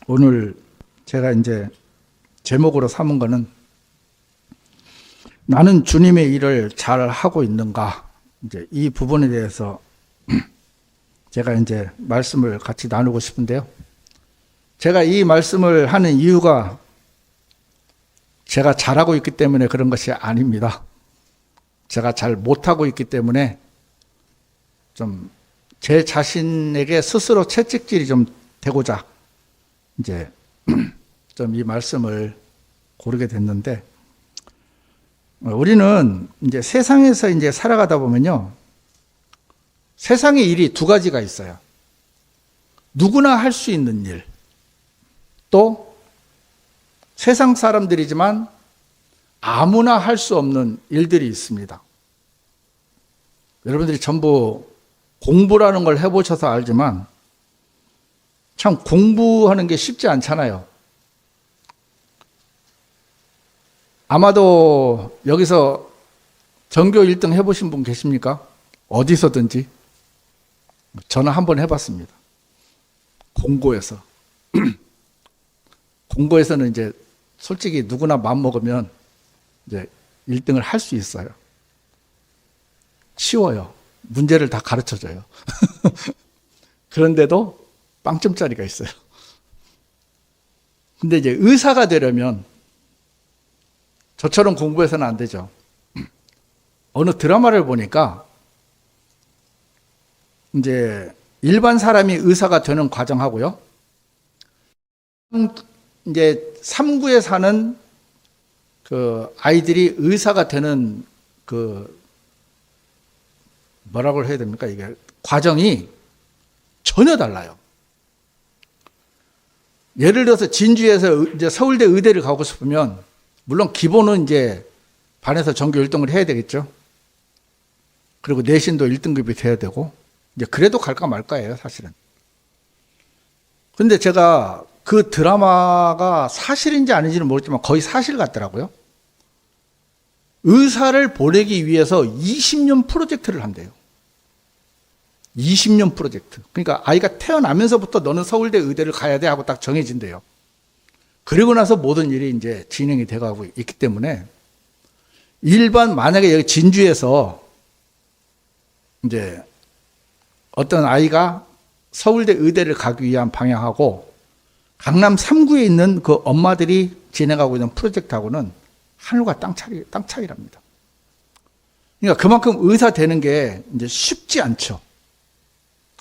오늘 제가 이제 제목으로 삼은 거는 나는 주님의 일을 잘 하고 있는가? 이제 이 부분에 대해서 제가 이제 말씀을 같이 나누고 싶은데요. 제가 이 말씀을 하는 이유가 제가 잘하고 있기 때문에 그런 것이 아닙니다. 제가 잘 못하고 있기 때문에 좀 제 자신에게 스스로 채찍질이 좀 되고자 이제 좀 이 말씀을 고르게 됐는데, 우리는 이제 세상에서 이제 살아가다 보면요, 세상의 일이 두 가지가 있어요. 누구나 할 수 있는 일, 또 세상 사람들이지만 아무나 할 수 없는 일들이 있습니다. 여러분들이 전부 공부라는 걸 해보셔서 알지만 참 공부하는 게 쉽지 않잖아요. 아마도 여기서 전교 1등 해보신 분 계십니까? 어디서든지. 저는 한번 해봤습니다. 공고에서. 공고에서는 이제 솔직히 누구나 마음먹으면 이제 1등을 할 수 있어요. 쉬워요. 문제를 다 가르쳐줘요. 그런데도 빵점짜리가 있어요. 근데 이제 의사가 되려면 저처럼 공부해서는 안 되죠. 어느 드라마를 보니까 이제 일반 사람이 의사가 되는 과정하고요, 이제 3구에 사는 그 아이들이 의사가 되는 그 뭐라고 해야 됩니까? 이게 과정이 전혀 달라요. 예를 들어서 진주에서 이제 서울대 의대를 가고 싶으면 물론 기본은 이제 반에서 전교 1등을 해야 되겠죠. 그리고 내신도 1등급이 돼야 되고, 이제 그래도 갈까 말까예요, 사실은. 근데 제가 그 드라마가 사실인지 아닌지는 모르지만 거의 사실 같더라고요. 의사를 보내기 위해서 20년 프로젝트를 한대요. 20년 프로젝트. 그러니까 아이가 태어나면서부터 너는 서울대 의대를 가야 돼 하고 딱 정해진대요. 그리고 나서 모든 일이 이제 진행이 돼가고 있기 때문에, 일반 만약에 여기 진주에서 이제 어떤 아이가 서울대 의대를 가기 위한 방향하고 강남 3구에 있는 그 엄마들이 진행하고 있는 프로젝트하고는 하늘과 땅 차이랍니다. 그러니까 그만큼 의사 되는 게 이제 쉽지 않죠.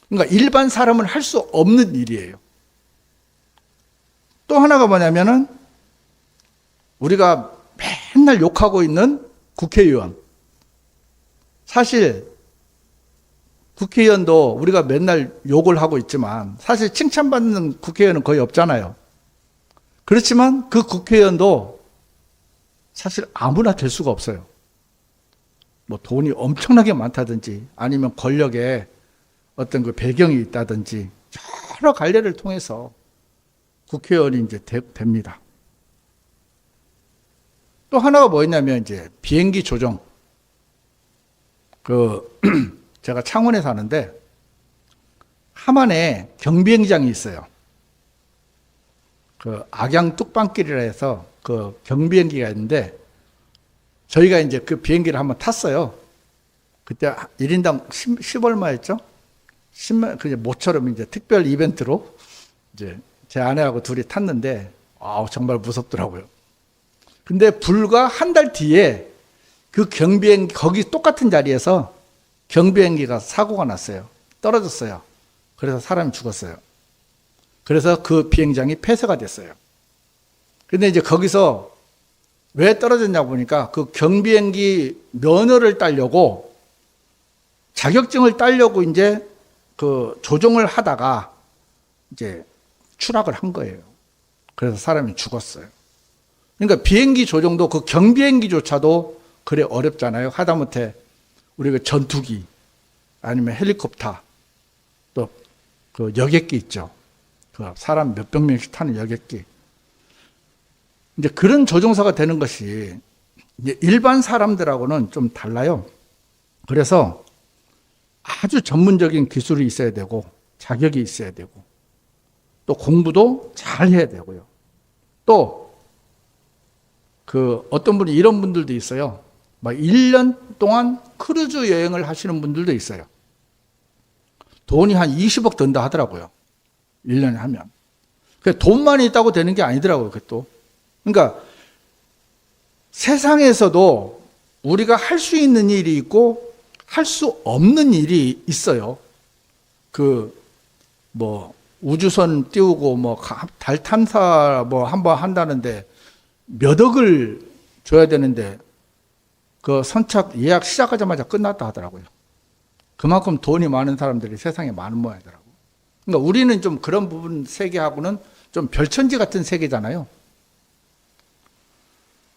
그러니까 일반 사람은 할 수 없는 일이에요. 또 하나가 뭐냐면은 우리가 맨날 욕하고 있는 국회의원. 사실 국회의원도 우리가 맨날 욕을 하고 있지만 사실 칭찬받는 국회의원은 거의 없잖아요. 그렇지만 그 국회의원도 사실 아무나 될 수가 없어요. 뭐 돈이 엄청나게 많다든지 아니면 권력에 어떤 그 배경이 있다든지 여러 관례를 통해서 국회의원이 이제 됩니다. 또 하나가 뭐였냐면 이제 비행기 조종. 제가 창원에 사는데 함안에 경비행장이 있어요. 그 악양 뚝방길이라 해서 그 경비행기가 있는데 저희가 이제 그 비행기를 한번 탔어요. 그때 1인당 10 얼마였죠? 10만, 그냥 모처럼 이제 특별 이벤트로 이제 제 아내하고 둘이 탔는데, 정말 무섭더라고요. 근데 불과 한 달 뒤에 그 경비행기, 거기 똑같은 자리에서 경비행기가 사고가 났어요. 떨어졌어요. 그래서 사람이 죽었어요. 그래서 그 비행장이 폐쇄가 됐어요. 근데 이제 거기서 왜 떨어졌냐 보니까 그 경비행기 면허를 따려고, 자격증을 따려고 이제 그 조종을 하다가 이제 추락을 한 거예요. 그래서 사람이 죽었어요. 그러니까 비행기 조종도 그 경비행기조차도 그래 어렵잖아요. 하다못해 우리가 전투기 아니면 헬리콥터 또 그 여객기 있죠. 그 사람 몇백 명씩 타는 여객기. 이제 그런 조종사가 되는 것이 이제 일반 사람들하고는 좀 달라요. 그래서 아주 전문적인 기술이 있어야 되고 자격이 있어야 되고 또 공부도 잘 해야 되고요. 또 어떤 분이 이런 분들도 있어요. 막 1년 동안 크루즈 여행을 하시는 분들도 있어요. 돈이 한 20억 든다 하더라고요. 1년에 하면. 돈만 있다고 되는 게 아니더라고요, 그것도. 그러니까 세상에서도 우리가 할 수 있는 일이 있고 할 수 없는 일이 있어요. 우주선 띄우고 달 탐사 한번 한다는데 몇 억을 줘야 되는데 그 선착 예약 시작하자마자 끝났다 하더라고요. 그만큼 돈이 많은 사람들이 세상에 많은 모양이더라고요. 그러니까 우리는 좀 그런 부분 세계하고는 좀 별천지 같은 세계잖아요.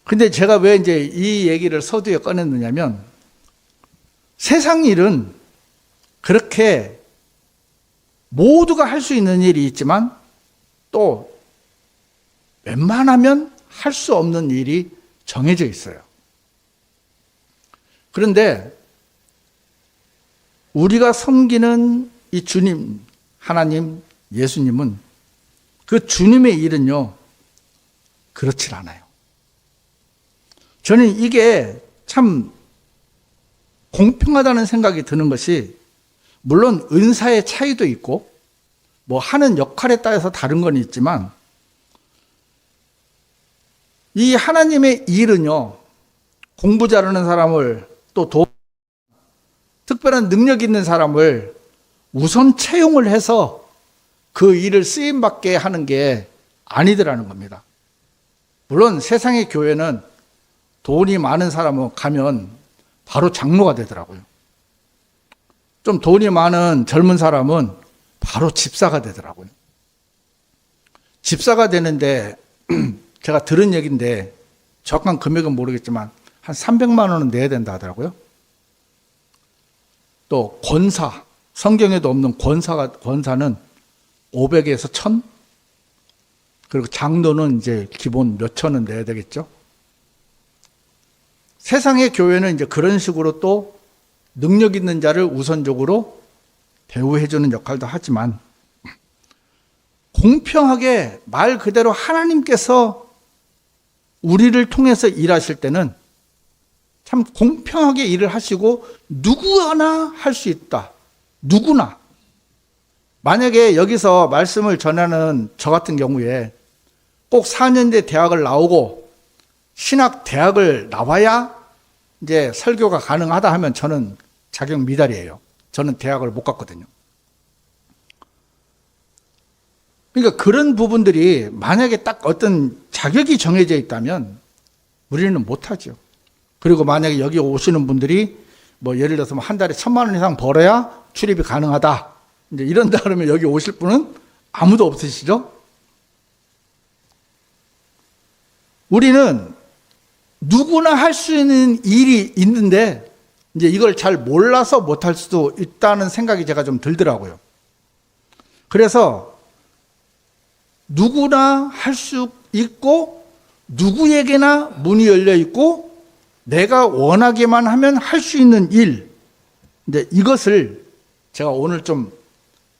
근데 제가 왜 이제 이 얘기를 서두에 꺼냈느냐면 세상 일은 그렇게 모두가 할 수 있는 일이 있지만 또 웬만하면 할 수 없는 일이 정해져 있어요. 그런데 우리가 섬기는 이 주님, 하나님, 예수님은 그 주님의 일은요, 그렇질 않아요. 저는 이게 참 공평하다는 생각이 드는 것이 물론 은사의 차이도 있고 하는 역할에 따라서 다른 건 있지만 이 하나님의 일은요, 공부 잘하는 사람을 또 특별한 능력 있는 사람을 우선 채용을 해서 그 일을 쓰임받게 하는 게 아니더라는 겁니다. 물론 세상의 교회는 돈이 많은 사람은 가면 바로 장로가 되더라고요. 좀 돈이 많은 젊은 사람은 바로 집사가 되더라고요. 집사가 되는데 제가 들은 얘기인데 정확한 금액은 모르겠지만 한 300만 원은 내야 된다 하더라고요. 또 권사, 성경에도 없는 권사는 500에서 1000, 그리고 장로는 이제 기본 몇 천은 내야 되겠죠. 세상의 교회는 이제 그런 식으로 또 능력 있는 자를 우선적으로 대우해주는 역할도 하지만 공평하게 말 그대로 하나님께서 우리를 통해서 일하실 때는 참 공평하게 일을 하시고 누구나 할 수 있다. 누구나. 만약에 여기서 말씀을 전하는 저 같은 경우에 꼭 4년제 대학을 나오고 신학 대학을 나와야 이제 설교가 가능하다 하면 저는 자격 미달이에요. 저는 대학을 못 갔거든요. 그러니까 그런 부분들이 만약에 딱 어떤 자격이 정해져 있다면 우리는 못하죠. 그리고 만약에 여기 오시는 분들이 예를 들어서 한 달에 1,000만 원 이상 벌어야 출입이 가능하다. 이제 이런다 그러면 여기 오실 분은 아무도 없으시죠? 우리는 누구나 할 수 있는 일이 있는데 이제 이걸 잘 몰라서 못할 수도 있다는 생각이 제가 좀 들더라고요. 그래서 누구나 할 수 있고 누구에게나 문이 열려 있고 내가 원하기만 하면 할 수 있는 일. 근데 이것을 제가 오늘 좀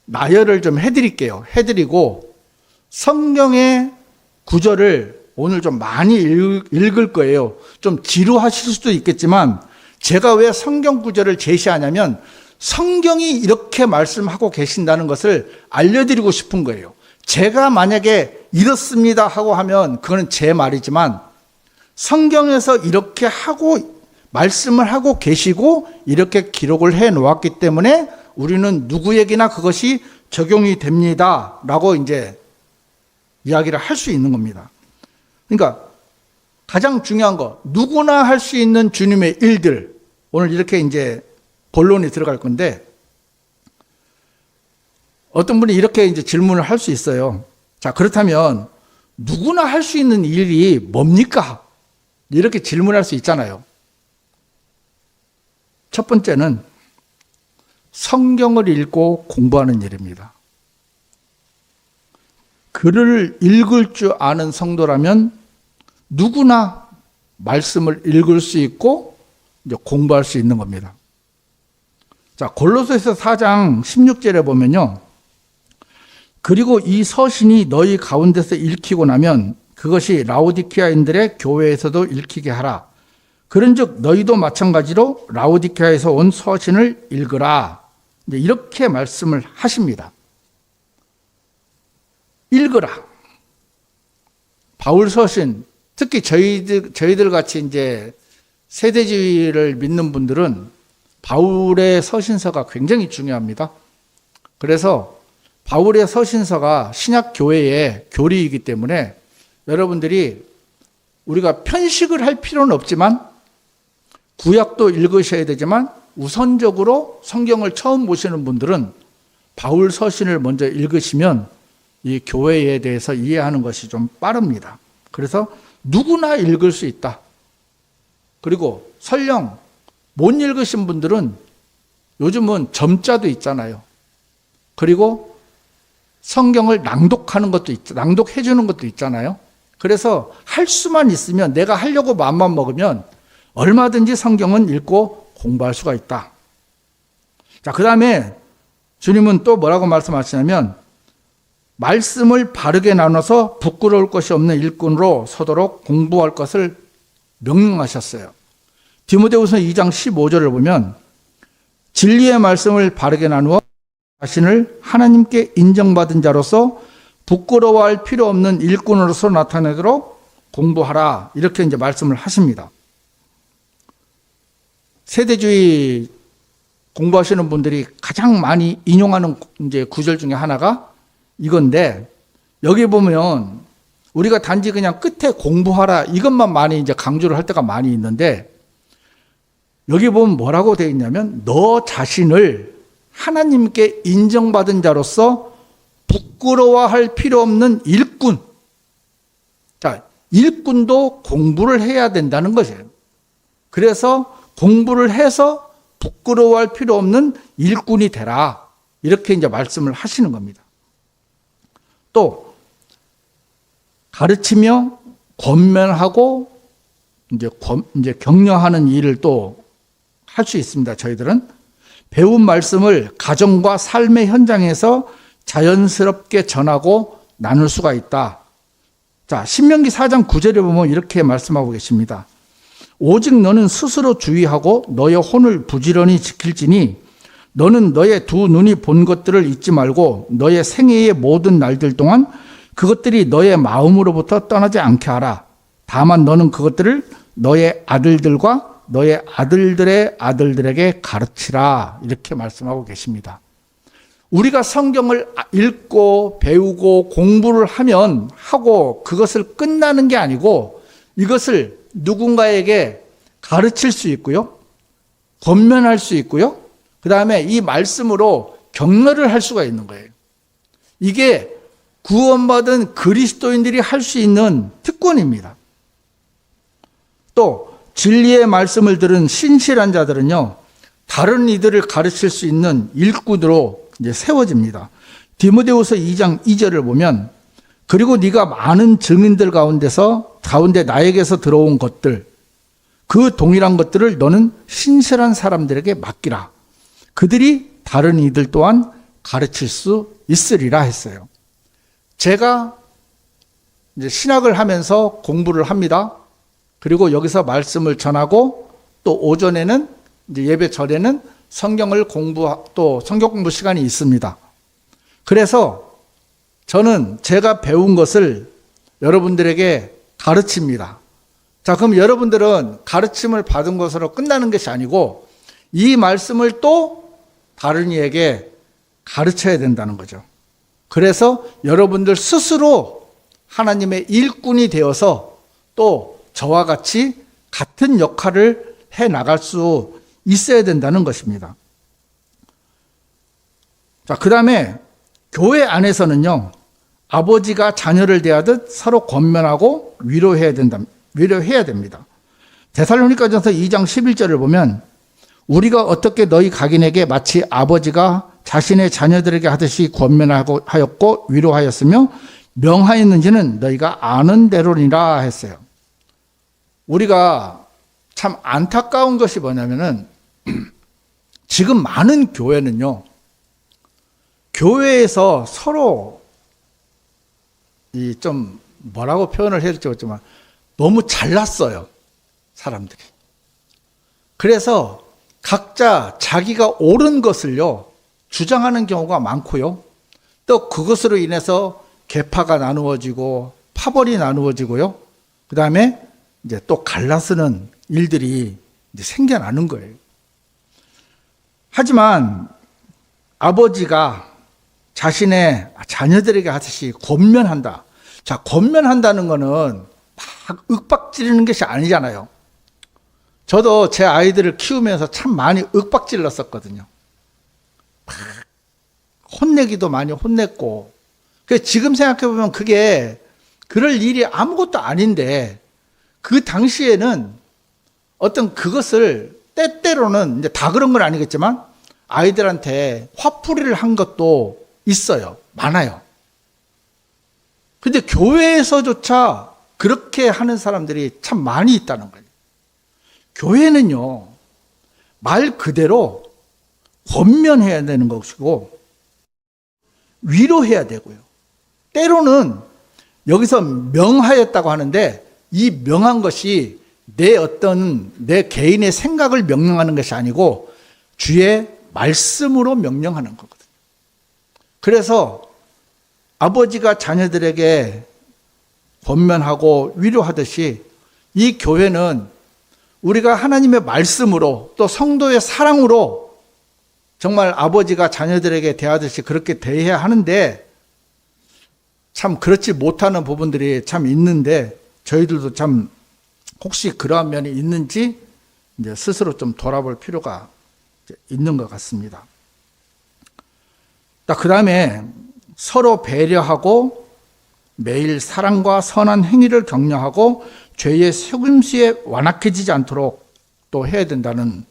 나열을 좀 해드릴게요. 해드리고 성경의 구절을 오늘 좀 많이 읽을 거예요. 좀 지루하실 수도 있겠지만 제가 왜 성경 구절을 제시하냐면 성경이 이렇게 말씀하고 계신다는 것을 알려드리고 싶은 거예요. 제가 만약에 이렇습니다 하고 하면 그거는 제 말이지만 성경에서 이렇게 하고 말씀을 하고 계시고 이렇게 기록을 해 놓았기 때문에 우리는 누구에게나 그것이 적용이 됩니다 라고 이제 이야기를 할 수 있는 겁니다. 그러니까 가장 중요한 거, 누구나 할 수 있는 주님의 일들, 오늘 이렇게 이제 본론이 들어갈 건데 어떤 분이 이렇게 이제 질문을 할 수 있어요. 자, 그렇다면 누구나 할 수 있는 일이 뭡니까? 이렇게 질문할 수 있잖아요. 첫 번째는 성경을 읽고 공부하는 일입니다. 글을 읽을 줄 아는 성도라면 누구나 말씀을 읽을 수 있고 이제 공부할 수 있는 겁니다. 자, 골로새서 4장 16절에 보면요. 그리고 이 서신이 너희 가운데서 읽히고 나면 그것이 라오디키아인들의 교회에서도 읽히게 하라. 그런즉 너희도 마찬가지로 라오디키아에서 온 서신을 읽으라. 이렇게 말씀을 하십니다. 읽으라. 바울 서신, 특히 저희들 같이 이제 세대주의를 믿는 분들은 바울의 서신서가 굉장히 중요합니다. 그래서 바울의 서신서가 신약 교회의 교리이기 때문에 여러분들이 우리가 편식을 할 필요는 없지만 구약도 읽으셔야 되지만 우선적으로 성경을 처음 보시는 분들은 바울 서신을 먼저 읽으시면 이 교회에 대해서 이해하는 것이 좀 빠릅니다. 그래서 누구나 읽을 수 있다. 그리고 설령 못 읽으신 분들은 요즘은 점자도 있잖아요. 그리고 성경을 낭독하는 것도 낭독해 주는 것도 있잖아요. 그래서 할 수만 있으면, 내가 하려고 마음만 먹으면 얼마든지 성경은 읽고 공부할 수가 있다. 자, 그 다음에 주님은 또 뭐라고 말씀하시냐면, 말씀을 바르게 나눠서 부끄러울 것이 없는 일꾼으로 서도록 공부할 것을 명령하셨어요. 디모데후서 2장 15절을 보면 진리의 말씀을 바르게 나누어 자신을 하나님께 인정받은 자로서 부끄러워할 필요 없는 일꾼으로서 나타내도록 공부하라. 이렇게 이제 말씀을 하십니다. 세대주의 공부하시는 분들이 가장 많이 인용하는 이제 구절 중에 하나가 이건데, 여기 보면 우리가 단지 그냥 끝에 공부하라 이것만 많이 이제 강조를 할 때가 많이 있는데, 여기 보면 뭐라고 되어 있냐면 너 자신을 하나님께 인정받은 자로서 부끄러워할 필요 없는 일꾼. 자, 일꾼도 공부를 해야 된다는 것이에요. 그래서 공부를 해서 부끄러워할 필요 없는 일꾼이 되라. 이렇게 이제 말씀을 하시는 겁니다. 또 가르치며 권면하고 이제 격려하는 일을 또 할 수 있습니다. 저희들은 배운 말씀을 가정과 삶의 현장에서 자연스럽게 전하고 나눌 수가 있다. 자, 신명기 4장 9절에 보면 이렇게 말씀하고 계십니다. 오직 너는 스스로 주의하고 너의 혼을 부지런히 지킬지니 너는 너의 두 눈이 본 것들을 잊지 말고 너의 생애의 모든 날들 동안 그것들이 너의 마음으로부터 떠나지 않게 하라. 다만 너는 그것들을 너의 아들들과 너의 아들들의 아들들에게 가르치라. 이렇게 말씀하고 계십니다. 우리가 성경을 읽고 배우고 공부를 하고 그것을 끝나는 게 아니고 이것을 누군가에게 가르칠 수 있고요. 권면할 수 있고요. 그 다음에 이 말씀으로 격려를 할 수가 있는 거예요. 이게 구원받은 그리스도인들이 할 수 있는 특권입니다. 또 진리의 말씀을 들은 신실한 자들은요, 다른 이들을 가르칠 수 있는 일꾼으로 이제 세워집니다. 디모데후서 2장 2절을 보면 그리고 네가 많은 증인들 가운데 나에게서 들어온 것들, 그 동일한 것들을 너는 신실한 사람들에게 맡기라. 그들이 다른 이들 또한 가르칠 수 있으리라 했어요. 제가 이제 신학을 하면서 공부를 합니다. 그리고 여기서 말씀을 전하고 또 오전에는 이제 예배 전에는 또 성경 공부 시간이 있습니다. 그래서 저는 제가 배운 것을 여러분들에게 가르칩니다. 자, 그럼 여러분들은 가르침을 받은 것으로 끝나는 것이 아니고 이 말씀을 또 다른 이에게 가르쳐야 된다는 거죠. 그래서 여러분들 스스로 하나님의 일꾼이 되어서 또 저와 같이 같은 역할을 해 나갈 수 있어야 된다는 것입니다. 자, 그 다음에 교회 안에서는요, 아버지가 자녀를 대하듯 서로 권면하고 위로해야 됩니다. 데살로니가전서 2장 11절을 보면 우리가 어떻게 너희 각인에게 마치 아버지가 자신의 자녀들에게 하듯이 권면하였고 위로하였으며 명하였는지는 너희가 아는 대로니라 했어요. 우리가 참 안타까운 것이 뭐냐면은 지금 많은 교회는요, 교회에서 서로 이 좀 뭐라고 표현을 해야 될지 모르지만 너무 잘났어요, 사람들이. 그래서 각자 자기가 옳은 것을요 주장하는 경우가 많고요. 또 그것으로 인해서 계파가 나누어지고 파벌이 나누어지고요. 그 다음에 이제 또 갈라쓰는 일들이 이제 생겨나는 거예요. 하지만 아버지가 자신의 자녀들에게 하듯이 권면한다. 자, 권면한다는 거는 막 윽박지르는 것이 아니잖아요. 저도 제 아이들을 키우면서 참 많이 윽박질렀었거든요. 막 혼내기도 많이 혼냈고. 지금 생각해보면 그게 그럴 일이 아무것도 아닌데 그 당시에는 어떤 그것을 때때로는 이제 다 그런 건 아니겠지만 아이들한테 화풀이를 한 것도 있어요. 많아요. 근데 교회에서조차 그렇게 하는 사람들이 참 많이 있다는 거예요. 교회는요, 말 그대로 권면해야 되는 것이고 위로해야 되고요. 때로는 여기서 명하였다고 하는데 이 명한 것이 내 개인의 생각을 명령하는 것이 아니고 주의 말씀으로 명령하는 거거든요. 그래서 아버지가 자녀들에게 권면하고 위로하듯이 이 교회는 우리가 하나님의 말씀으로 또 성도의 사랑으로 정말 아버지가 자녀들에게 대하듯이 그렇게 대해야 하는데 참 그렇지 못하는 부분들이 참 있는데 저희들도 참 혹시 그러한 면이 있는지 이제 스스로 좀 돌아볼 필요가 있는 것 같습니다. 그 다음에 서로 배려하고 매일 사랑과 선한 행위를 격려하고 죄의 속임수에 완악해지지 않도록 또 해야 된다는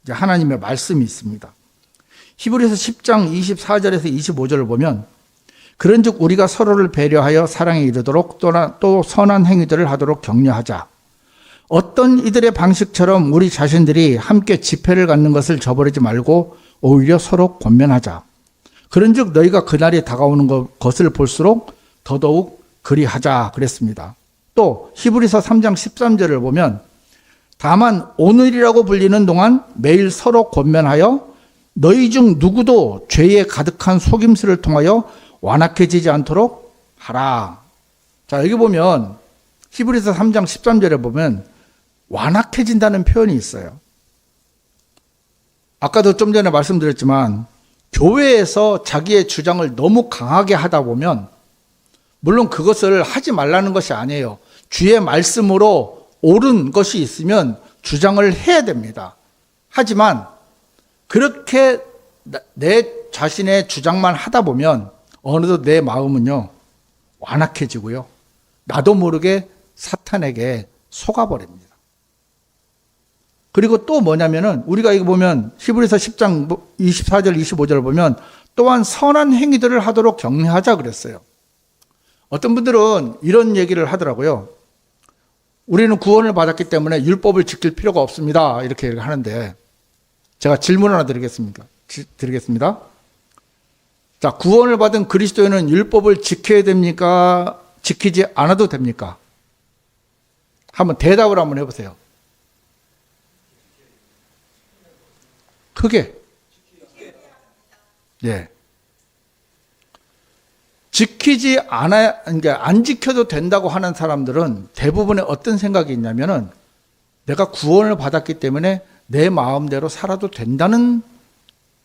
이제 하나님의 말씀이 있습니다. 히브리서 10장 24절에서 25절을 보면 그런즉 우리가 서로를 배려하여 사랑에 이르도록 또 선한 행위들을 하도록 격려하자. 어떤 이들의 방식처럼 우리 자신들이 함께 집회를 갖는 것을 저버리지 말고 오히려 서로 권면하자. 그런즉 너희가 그날이 다가오는 것을 볼수록 더더욱 그리하자 그랬습니다. 또 히브리서 3장 13절을 보면 다만 오늘이라고 불리는 동안 매일 서로 권면하여 너희 중 누구도 죄에 가득한 속임수를 통하여 완악해지지 않도록 하라. 자, 여기 보면 히브리서 3장 13절에 보면 완악해진다는 표현이 있어요. 아까도 좀 전에 말씀드렸지만 교회에서 자기의 주장을 너무 강하게 하다 보면 물론 그것을 하지 말라는 것이 아니에요. 주의 말씀으로 옳은 것이 있으면 주장을 해야 됩니다. 하지만 그렇게 내 자신의 주장만 하다 보면 어느덧 내 마음은요 완악해지고요. 나도 모르게 사탄에게 속아버립니다. 그리고 또 뭐냐면은 우리가 이거 보면 히브리서 10장 24절 25절을 보면 또한 선한 행위들을 하도록 격려하자 그랬어요. 어떤 분들은 이런 얘기를 하더라고요. 우리는 구원을 받았기 때문에 율법을 지킬 필요가 없습니다. 이렇게 하는데 제가 질문 하나 드리겠습니다. 자, 구원을 받은 그리스도인은 율법을 지켜야 됩니까? 지키지 않아도 됩니까? 한번 대답을 한번 해보세요. 크게. 예. 지키지 않아야, 그러니까 안 지켜도 된다고 하는 사람들은 대부분의 어떤 생각이 있냐면은 내가 구원을 받았기 때문에 내 마음대로 살아도 된다는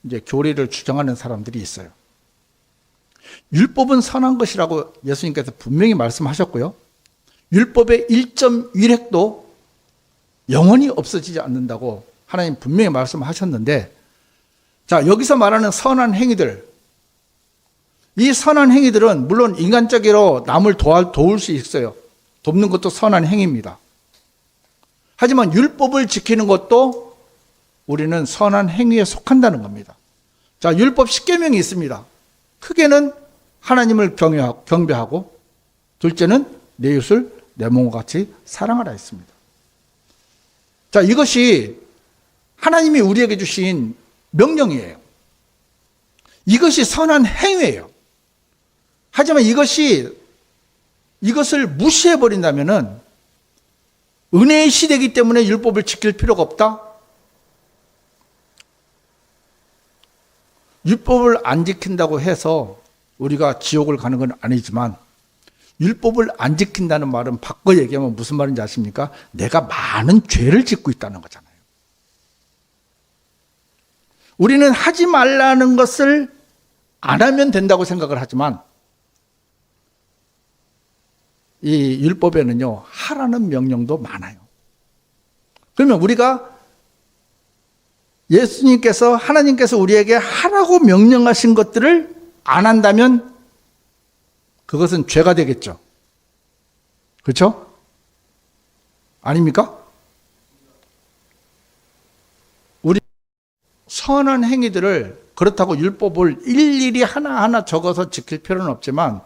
이제 교리를 주장하는 사람들이 있어요. 율법은 선한 것이라고 예수님께서 분명히 말씀하셨고요. 율법의 1.1획도 영원히 없어지지 않는다고 하나님 분명히 말씀하셨는데, 자, 여기서 말하는 선한 행위들, 이 선한 행위들은 물론 인간적으로 남을 도울 수 있어요. 돕는 것도 선한 행위입니다. 하지만 율법을 지키는 것도 우리는 선한 행위에 속한다는 겁니다. 자, 율법 10계명이 있습니다. 크게는 하나님을 경배하고, 둘째는 내 이웃을 내 몸과 같이 사랑하라 했습니다. 자, 이것이 하나님이 우리에게 주신 명령이에요. 이것이 선한 행위예요. 하지만 이것이 이것을 무시해 버린다면은 은혜의 시대이기 때문에 율법을 지킬 필요가 없다? 율법을 안 지킨다고 해서 우리가 지옥을 가는 건 아니지만, 율법을 안 지킨다는 말은 바꿔 얘기하면 무슨 말인지 아십니까? 내가 많은 죄를 짓고 있다는 거잖아요. 우리는 하지 말라는 것을 안 하면 된다고 생각을 하지만, 이 율법에는요, 하라는 명령도 많아요. 그러면 우리가 예수님께서, 하나님께서 우리에게 하라고 명령하신 것들을 안 한다면 그것은 죄가 되겠죠. 그렇죠? 아닙니까? 우리 선한 행위들을, 그렇다고 율법을 일일이 하나하나 적어서 지킬 필요는 없지만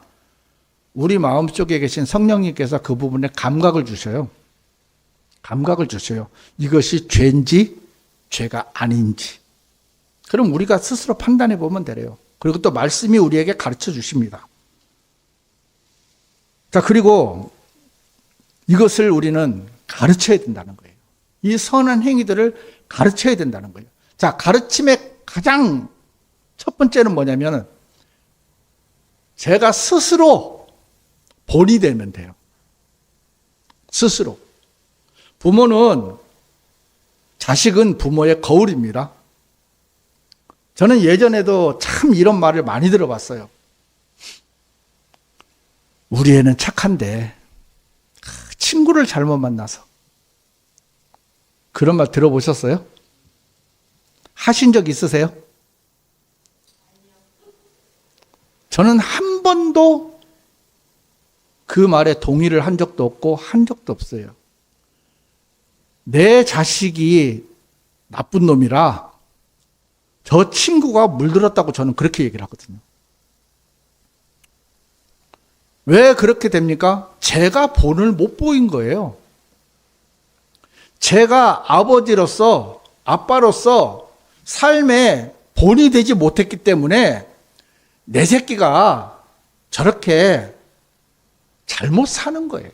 우리 마음속에 계신 성령님께서 그 부분에 감각을 주셔요. 감각을 주셔요. 이것이 죄인지 죄가 아닌지. 그럼 우리가 스스로 판단해 보면 되래요. 그리고 또 말씀이 우리에게 가르쳐 주십니다. 자, 그리고 이것을 우리는 가르쳐야 된다는 거예요. 이 선한 행위들을 가르쳐야 된다는 거예요. 자, 가르침의 가장 첫 번째는 뭐냐면, 제가 스스로 본이 되면 돼요. 스스로. 자식은 부모의 거울입니다. 저는 예전에도 참 이런 말을 많이 들어봤어요. 우리 애는 착한데 친구를 잘못 만나서. 그런 말 들어보셨어요? 하신 적 있으세요? 저는 한 번도 그 말에 동의를 한 적도 없고 한 적도 없어요. 내 자식이 나쁜 놈이라 저 친구가 물들었다고 저는 그렇게 얘기를 하거든요. 왜 그렇게 됩니까? 제가 본을 못 보인 거예요. 제가 아버지로서, 아빠로서 삶에 본이 되지 못했기 때문에 내 새끼가 저렇게 잘못 사는 거예요.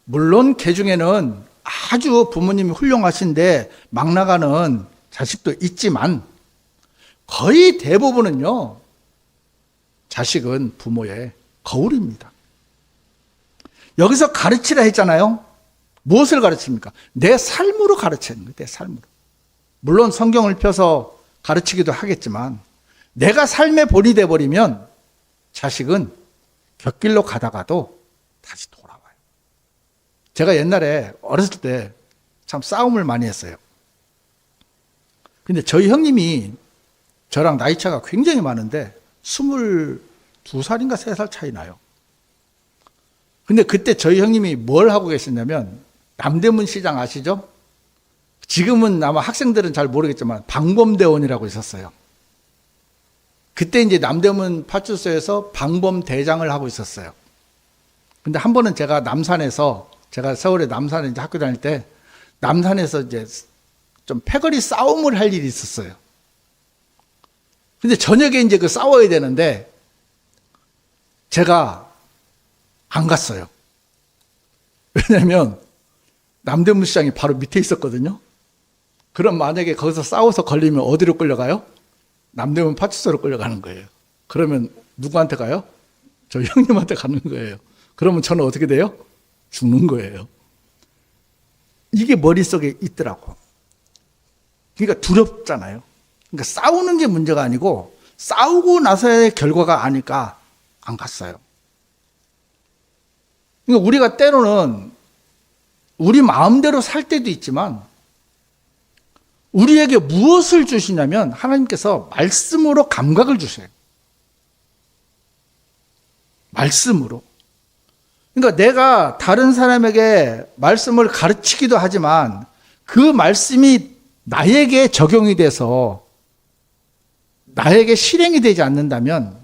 물론 개 중에는 아주 부모님이 훌륭하신데 막 나가는 자식도 있지만 거의 대부분은요, 자식은 부모의 거울입니다. 여기서 가르치라 했잖아요. 무엇을 가르칩니까? 내 삶으로 가르치는 거예요. 내 삶으로. 물론 성경을 펴서 가르치기도 하겠지만 내가 삶의 본이 돼버리면 자식은 곁길로 가다가도 다시 돌아와요. 제가 옛날에 어렸을 때 참 싸움을 많이 했어요. 근데 저희 형님이 저랑 나이 차가 굉장히 많은데 22살인가 3살 차이 나요. 근데 그때 저희 형님이 뭘 하고 계셨냐면, 남대문 시장 아시죠? 지금은 아마 학생들은 잘 모르겠지만 방범대원이라고 있었어요. 그때 이제 남대문 파출소에서 방범대장을 하고 있었어요. 근데 한 번은 제가 제가 서울의 남산에 이제 학교 다닐 때 남산에서 이제 좀 패거리 싸움을 할 일이 있었어요. 근데 저녁에 이제 그 싸워야 되는데 제가 안 갔어요. 왜냐면 남대문 시장이 바로 밑에 있었거든요. 그럼 만약에 거기서 싸워서 걸리면 어디로 끌려가요? 남대문 파출소로 끌려가는 거예요. 그러면 누구한테 가요? 저 형님한테 가는 거예요. 그러면 저는 어떻게 돼요? 죽는 거예요. 이게 머릿속에 있더라고. 그러니까 두렵잖아요. 그러니까 싸우는 게 문제가 아니고 싸우고 나서의 결과가 아닐까 안 갔어요. 그러니까 우리가 때로는 우리 마음대로 살 때도 있지만 우리에게 무엇을 주시냐면 하나님께서 말씀으로 감각을 주세요. 말씀으로. 그러니까 내가 다른 사람에게 말씀을 가르치기도 하지만 그 말씀이 나에게 적용이 돼서 나에게 실행이 되지 않는다면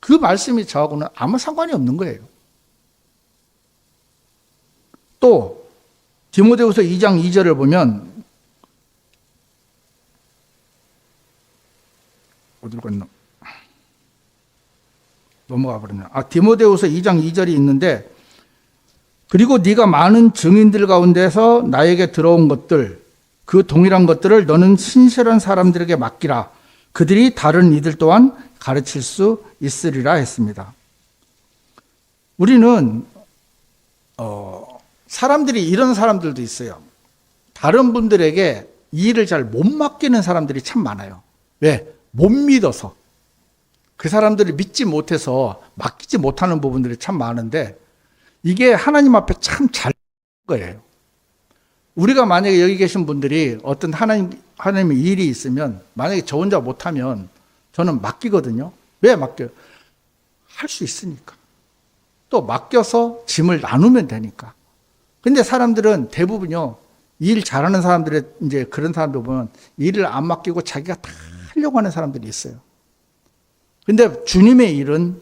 그 말씀이 저하고는 아무 상관이 없는 거예요. 또 디모데후서 2장 2절을 보면 어디로 갔나? 넘어가 버렸네요. 디모데후서 2장 2절이 있는데, 그리고 네가 많은 증인들 가운데서 나에게 들어온 것들, 그 동일한 것들을 너는 신실한 사람들에게 맡기라. 그들이 다른 이들 또한 가르칠 수 있으리라 했습니다. 우리는 사람들이 이런 사람들도 있어요. 다른 분들에게 이 일을 잘 못 맡기는 사람들이 참 많아요. 왜? 못 믿어서. 그 사람들을 믿지 못해서 맡기지 못하는 부분들이 참 많은데, 이게 하나님 앞에 참 잘 거예요. 우리가 만약에 여기 계신 분들이 어떤 하나님의 일이 있으면, 만약에 저 혼자 못하면 저는 맡기거든요. 왜 맡겨요? 할 수 있으니까. 또 맡겨서 짐을 나누면 되니까. 근데 사람들은 대부분요, 일 잘하는 사람들의 이제 그런 사람들 보면 일을 안 맡기고 자기가 다 하려고 하는 사람들이 있어요. 근데 주님의 일은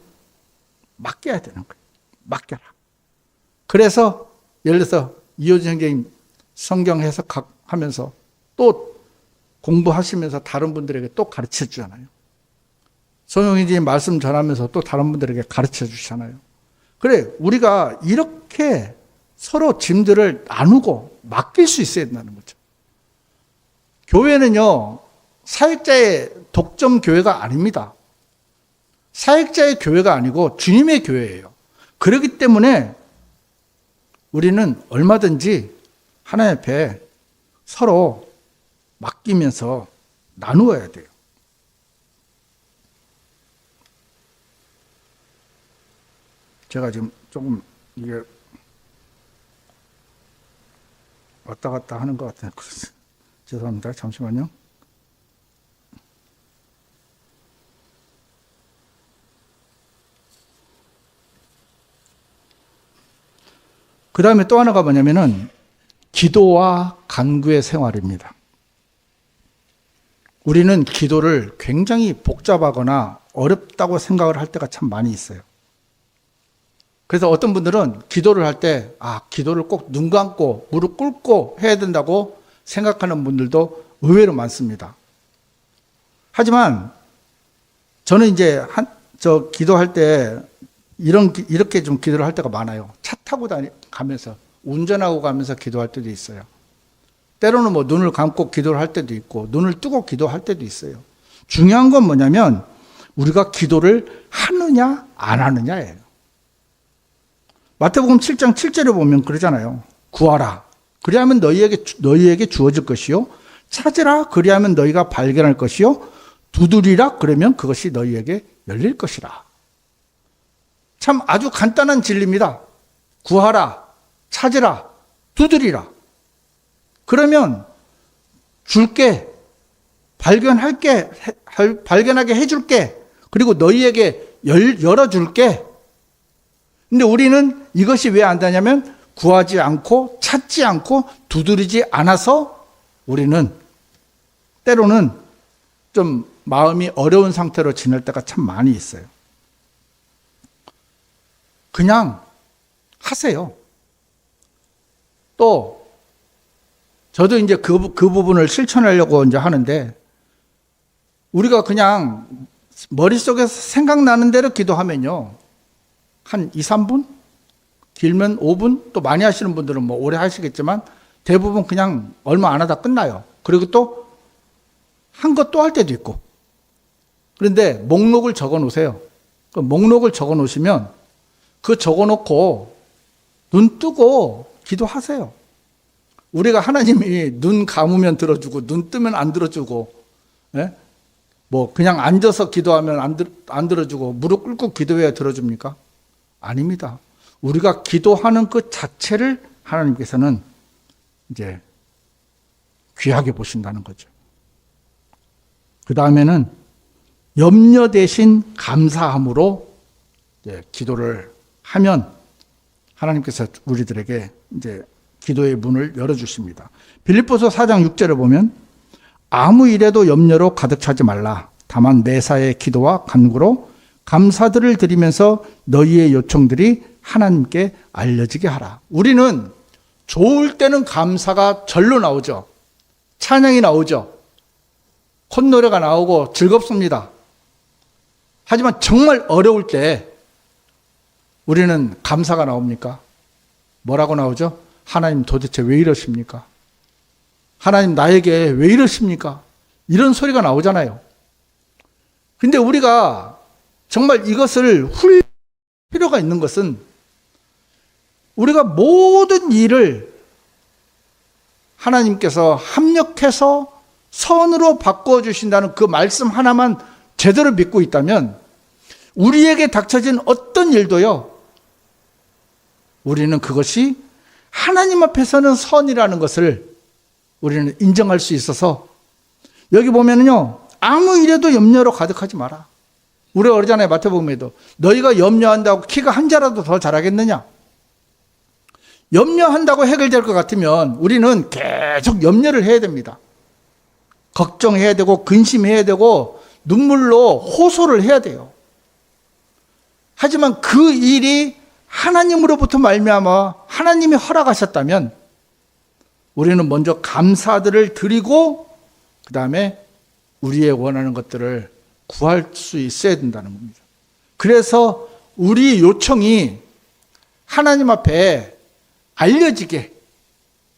맡겨야 되는 거예요. 맡겨라. 그래서 예를 들어서 이효진 선생님 성경 해석하면서 또 공부하시면서 다른 분들에게 또 가르쳐 주잖아요. 송영희님 말씀 전하면서 또 다른 분들에게 가르쳐 주시잖아요. 그래, 우리가 이렇게 서로 짐들을 나누고 맡길 수 있어야 된다는 거죠. 교회는요, 사역자의 독점 교회가 아닙니다. 사역자의 교회가 아니고 주님의 교회예요. 그렇기 때문에 우리는 얼마든지 하나님 앞에 서로 맡기면서 나누어야 돼요. 제가 지금 조금 이게 왔다 갔다 하는 것 같아요. 죄송합니다. 잠시만요. 그 다음에 또 하나가 뭐냐면은 기도와 간구의 생활입니다. 우리는 기도를 굉장히 복잡하거나 어렵다고 생각을 할 때가 참 많이 있어요. 그래서 어떤 분들은 기도를 할 때, 기도를 꼭 눈 감고 무릎 꿇고 해야 된다고 생각하는 분들도 의외로 많습니다. 하지만 저는 이제 기도할 때 이렇게 좀 기도를 할 때가 많아요. 차 타고 가면서, 운전하고 가면서 기도할 때도 있어요. 때로는 뭐 눈을 감고 기도를 할 때도 있고, 눈을 뜨고 기도할 때도 있어요. 중요한 건 뭐냐면, 우리가 기도를 하느냐, 안 하느냐예요. 마태복음 7장 7절에 보면 그러잖아요. 구하라. 그리하면 너희에게 주어질 것이요. 찾으라. 그리하면 너희가 발견할 것이요. 두드리라. 그러면 그것이 너희에게 열릴 것이라. 참 아주 간단한 진리입니다. 구하라, 찾으라, 두드리라. 그러면 줄게, 발견하게 해줄게, 그리고 너희에게 열어줄게. 근데 우리는 이것이 왜 안 되냐면 구하지 않고 찾지 않고 두드리지 않아서 우리는 때로는 좀 마음이 어려운 상태로 지낼 때가 참 많이 있어요. 그냥 하세요. 또 저도 이제 그 부분을 실천하려고 이제 하는데, 우리가 그냥 머릿속에서 생각나는 대로 기도하면요, 한 2, 3분? 길면 5분? 또 많이 하시는 분들은 뭐 오래 하시겠지만 대부분 그냥 얼마 안 하다 끝나요. 그리고 또 한 것 또 할 때도 있고. 그런데 목록을 적어 놓으세요. 그 목록을 적어 놓으시면 그 적어 놓고 눈 뜨고 기도하세요. 우리가 하나님이 눈 감으면 들어주고 눈 뜨면 안 들어주고, 예? 뭐 그냥 앉아서 기도하면 안 들어주고 무릎 꿇고 기도해야 들어줍니까? 아닙니다. 우리가 기도하는 그 자체를 하나님께서는 이제 귀하게 보신다는 거죠. 그 다음에는 염려 대신 감사함으로 이제 기도를 하면 하나님께서 우리들에게 이제 기도의 문을 열어주십니다. 빌립보서 4장 6절에 보면 아무 일에도 염려로 가득 차지 말라. 다만 매사의 기도와 간구로 감사들을 드리면서 너희의 요청들이 하나님께 알려지게 하라. 우리는 좋을 때는 감사가 절로 나오죠. 찬양이 나오죠. 콧노래가 나오고 즐겁습니다. 하지만 정말 어려울 때 우리는 감사가 나옵니까? 뭐라고 나오죠? 하나님 도대체 왜 이러십니까? 하나님 나에게 왜 이러십니까? 이런 소리가 나오잖아요. 근데 우리가 정말 이것을 훌 필요가 있는 것은 우리가 모든 일을 하나님께서 합력해서 선으로 바꿔주신다는 그 말씀 하나만 제대로 믿고 있다면 우리에게 닥쳐진 어떤 일도요, 우리는 그것이 하나님 앞에서는 선이라는 것을 우리는 인정할 수 있어서 여기 보면은요, 아무 일에도 염려로 가득하지 마라. 우리가 그러잖아요. 마태복음에도 너희가 염려한다고 키가 한 자라도 더 자라겠느냐? 염려한다고 해결될 것 같으면 우리는 계속 염려를 해야 됩니다. 걱정해야 되고 근심해야 되고 눈물로 호소를 해야 돼요. 하지만 그 일이 하나님으로부터 말미암아 하나님이 허락하셨다면 우리는 먼저 감사들을 드리고 그 다음에 우리의 원하는 것들을 구할 수 있어야 된다는 겁니다. 그래서 우리 요청이 하나님 앞에 알려지게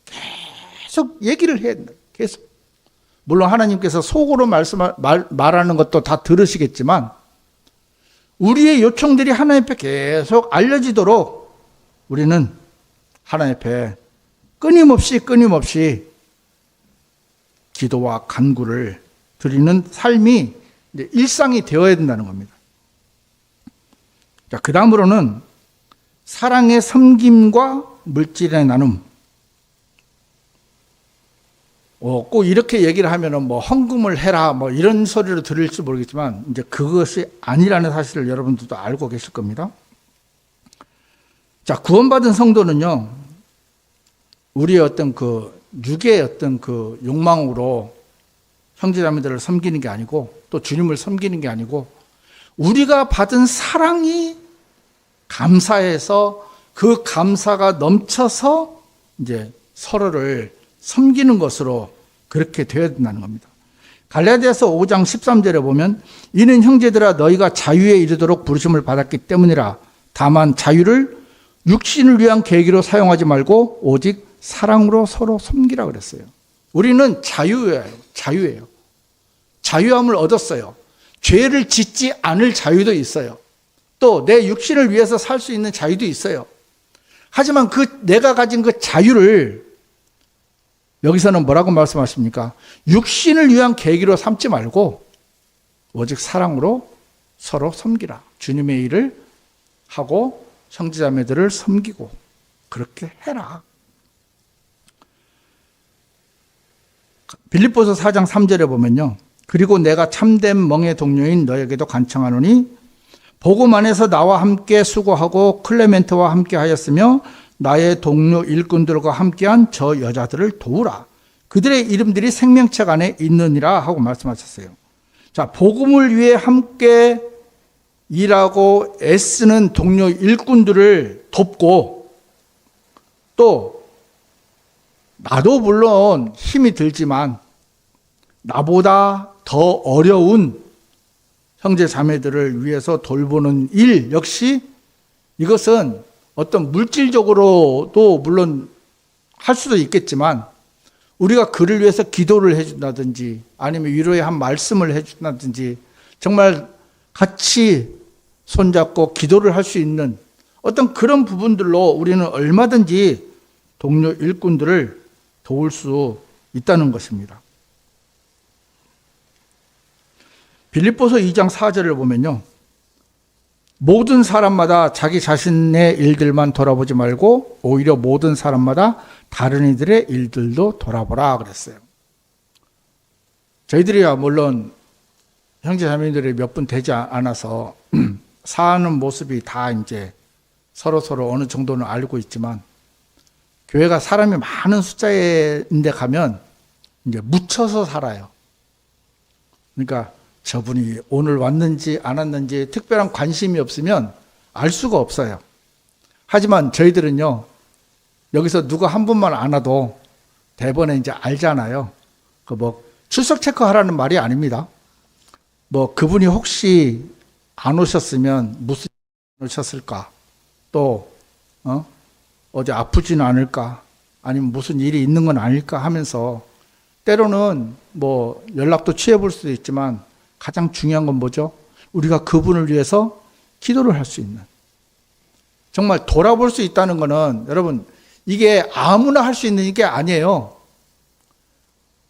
계속 얘기를 해야 된다. 계속. 물론 하나님께서 속으로 말하는 것도 다 들으시겠지만 우리의 요청들이 하나님 앞에 계속 알려지도록 우리는 하나님 앞에 끊임없이 기도와 간구를 드리는 삶이 이제 일상이 되어야 된다는 겁니다. 자, 그 다음으로는 사랑의 섬김과 물질의 나눔. 꼭 이렇게 얘기를 하면은 뭐 헌금을 해라 뭐 이런 소리를 들을지 모르겠지만 이제 그것이 아니라는 사실을 여러분들도 알고 계실 겁니다. 자, 구원받은 성도는요, 우리의 어떤 그 육의 어떤 그 욕망으로 형제자매들을 섬기는 게 아니고 또 주님을 섬기는 게 아니고 우리가 받은 사랑이 감사해서 그 감사가 넘쳐서 이제 서로를 섬기는 것으로 그렇게 되어야 된다는 겁니다. 갈라디아서 5장 13절에 보면 이는 형제들아 너희가 자유에 이르도록 부르심을 받았기 때문이라. 다만 자유를 육신을 위한 계기로 사용하지 말고 오직 사랑으로 서로 섬기라 그랬어요. 우리는 자유예요. 자유함을 얻었어요. 죄를 짓지 않을 자유도 있어요. 또 내 육신을 위해서 살 수 있는 자유도 있어요. 하지만 그 내가 가진 그 자유를 여기서는 뭐라고 말씀하십니까? 육신을 위한 계기로 삼지 말고 오직 사랑으로 서로 섬기라. 주님의 일을 하고 형제자매들을 섬기고 그렇게 해라. 빌립보서 4장 3절에 보면요. 그리고 내가 참된 멍의 동료인 너에게도 간청하노니 복음 안에서 나와 함께 수고하고 클레멘트와 함께 하였으며 나의 동료 일꾼들과 함께한 저 여자들을 도우라. 그들의 이름들이 생명책 안에 있느니라 하고 말씀하셨어요. 자, 복음을 위해 함께 일하고 애쓰는 동료 일꾼들을 돕고 또 나도 물론 힘이 들지만 나보다 더 어려운 형제 자매들을 위해서 돌보는 일 역시 이것은 어떤 물질적으로도 물론 할 수도 있겠지만 우리가 그를 위해서 기도를 해준다든지 아니면 위로의 한 말씀을 해준다든지 정말 같이 손잡고 기도를 할 수 있는 어떤 그런 부분들로 우리는 얼마든지 동료 일꾼들을 도울 수 있다는 것입니다. 빌립보서 2장 4절을 보면요. 모든 사람마다 자기 자신의 일들만 돌아보지 말고 오히려 모든 사람마다 다른 이들의 일들도 돌아보라 그랬어요. 저희들이야 물론 형제자매들이 몇 분 되지 않아서 사는 모습이 다 이제 서로 어느 정도는 알고 있지만 교회가 사람이 많은 숫자인데 가면 이제 묻혀서 살아요. 그러니까 저분이 오늘 왔는지 안 왔는지 특별한 관심이 없으면 알 수가 없어요. 하지만 저희들은요, 여기서 누가 한 분만 안 와도 대번에 이제 알잖아요. 그 뭐 출석 체크하라는 말이 아닙니다. 뭐 그분이 혹시 안 오셨으면 무슨 일 오셨을까? 또 어디 아프지는 않을까, 아니면 무슨 일이 있는 건 아닐까 하면서 때로는 뭐 연락도 취해 볼 수도 있지만 가장 중요한 건 뭐죠? 우리가 그분을 위해서 기도를 할 수 있는, 정말 돌아볼 수 있다는 거는 여러분 이게 아무나 할 수 있는 게 아니에요.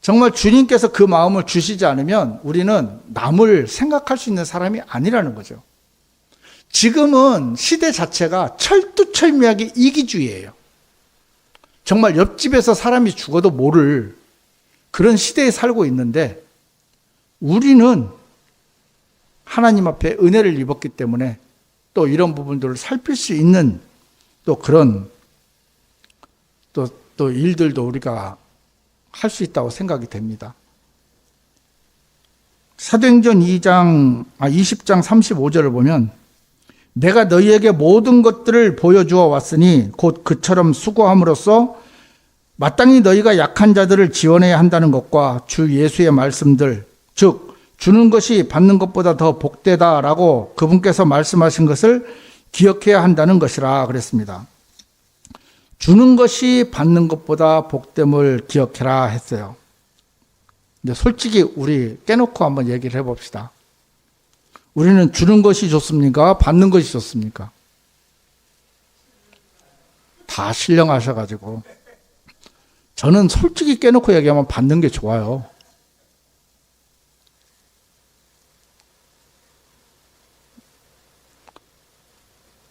정말 주님께서 그 마음을 주시지 않으면 우리는 남을 생각할 수 있는 사람이 아니라는 거죠. 지금은 시대 자체가 철두철미하게 이기주의예요. 정말 옆집에서 사람이 죽어도 모를 그런 시대에 살고 있는데, 우리는 하나님 앞에 은혜를 입었기 때문에 또 이런 부분들을 살필 수 있는 또 그런 또 일들도 우리가 할 수 있다고 생각이 됩니다. 사도행전 20장 35절을 보면, 내가 너희에게 모든 것들을 보여주어 왔으니 곧 그처럼 수고함으로써 마땅히 너희가 약한 자들을 지원해야 한다는 것과 주 예수의 말씀들, 즉 주는 것이 받는 것보다 더 복되다라고 그분께서 말씀하신 것을 기억해야 한다는 것이라 그랬습니다. 주는 것이 받는 것보다 복됨을 기억해라 했어요. 근데 솔직히 우리 깨놓고 한번 얘기를 해봅시다. 우리는 주는 것이 좋습니까? 받는 것이 좋습니까? 다 신령하셔가지고. 저는 솔직히 깨놓고 얘기하면 받는 게 좋아요.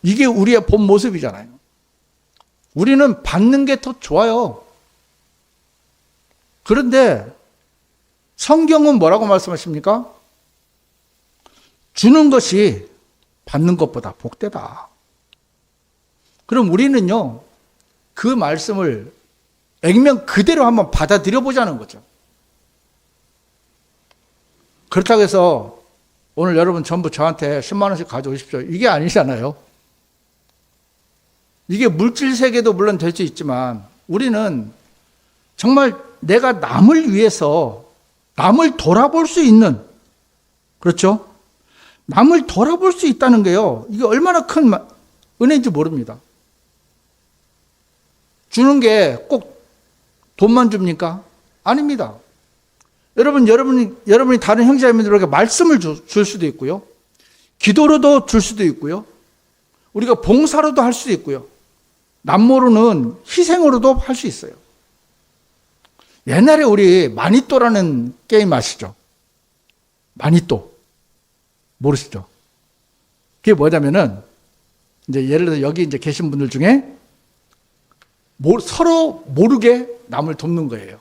이게 우리의 본 모습이잖아요. 우리는 받는 게 더 좋아요. 그런데 성경은 뭐라고 말씀하십니까? 주는 것이 받는 것보다 복되다. 그럼 우리는요, 그 말씀을 액면 그대로 한번 받아들여 보자는 거죠. 그렇다고 해서 오늘 여러분 전부 저한테 10만 원씩 가져오십시오, 이게 아니잖아요. 이게 물질 세계도 물론 될 수 있지만 우리는 정말 내가 남을 위해서 남을 돌아볼 수 있는, 그렇죠? 남을 돌아볼 수 있다는 게요, 이게 얼마나 큰 은혜인지 모릅니다. 주는 게 꼭 돈만 줍니까? 아닙니다. 여러분이 다른 형제자매들에게 말씀을 줄 수도 있고요, 기도로도 줄 수도 있고요, 우리가 봉사로도 할 수도 있고요, 남모르는 희생으로도 할 수 있어요. 옛날에 우리 마니또라는 게임 아시죠? 마니또. 모르시죠? 그게 뭐냐면은, 이제 예를 들어 여기 이제 계신 분들 중에 서로 모르게 남을 돕는 거예요.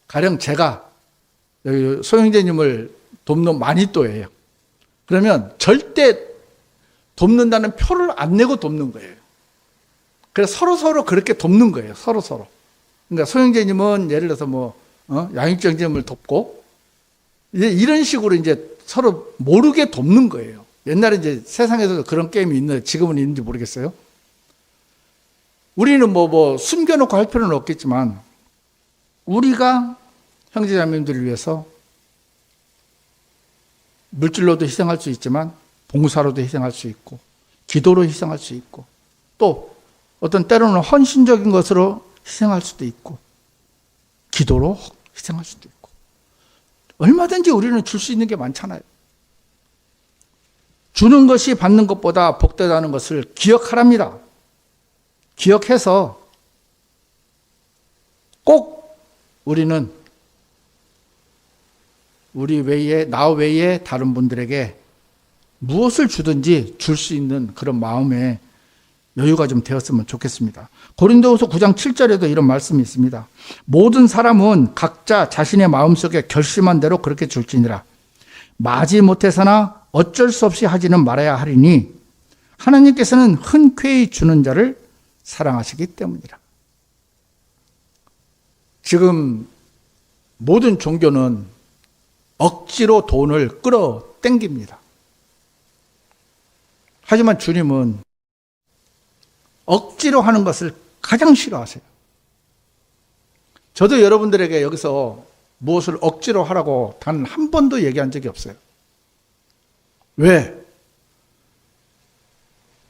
가령 제가 여기 소영재님을 돕는 마니또예요. 그러면 절대 돕는다는 표를 안 내고 돕는 거예요. 그래서 서로 그렇게 돕는 거예요. 서로. 그러니까 소영재님은 예를 들어서 양육정님을 돕고, 이제 이런 식으로 이제 서로 모르게 돕는 거예요. 옛날에 이제 세상에서도 그런 게임이 있는데 지금은 있는지 모르겠어요. 우리는 숨겨놓고 할 필요는 없겠지만, 우리가 형제자매님들을 위해서 물질로도 희생할 수 있지만 봉사로도 희생할 수 있고, 기도로 희생할 수 있고, 또 어떤 때로는 헌신적인 것으로 희생할 수도 있고, 기도로 희생할 수도 있고, 얼마든지 우리는 줄 수 있는 게 많잖아요. 주는 것이 받는 것보다 복되다는 것을 기억하랍니다. 기억해서 꼭 우리는 나 외에 다른 분들에게 무엇을 주든지 줄 수 있는 그런 마음에 여유가 좀 되었으면 좋겠습니다. 고린도후서 9장 7절에도 이런 말씀이 있습니다. 모든 사람은 각자 자신의 마음속에 결심한 대로 그렇게 줄지니라. 마지 못해서나 어쩔 수 없이 하지는 말아야 하리니 하나님께서는 흔쾌히 주는 자를 사랑하시기 때문이라. 지금 모든 종교는 억지로 돈을 끌어당깁니다. 하지만 주님은 억지로 하는 것을 가장 싫어하세요. 저도 여러분들에게 여기서 무엇을 억지로 하라고 단 한 번도 얘기한 적이 없어요. 왜?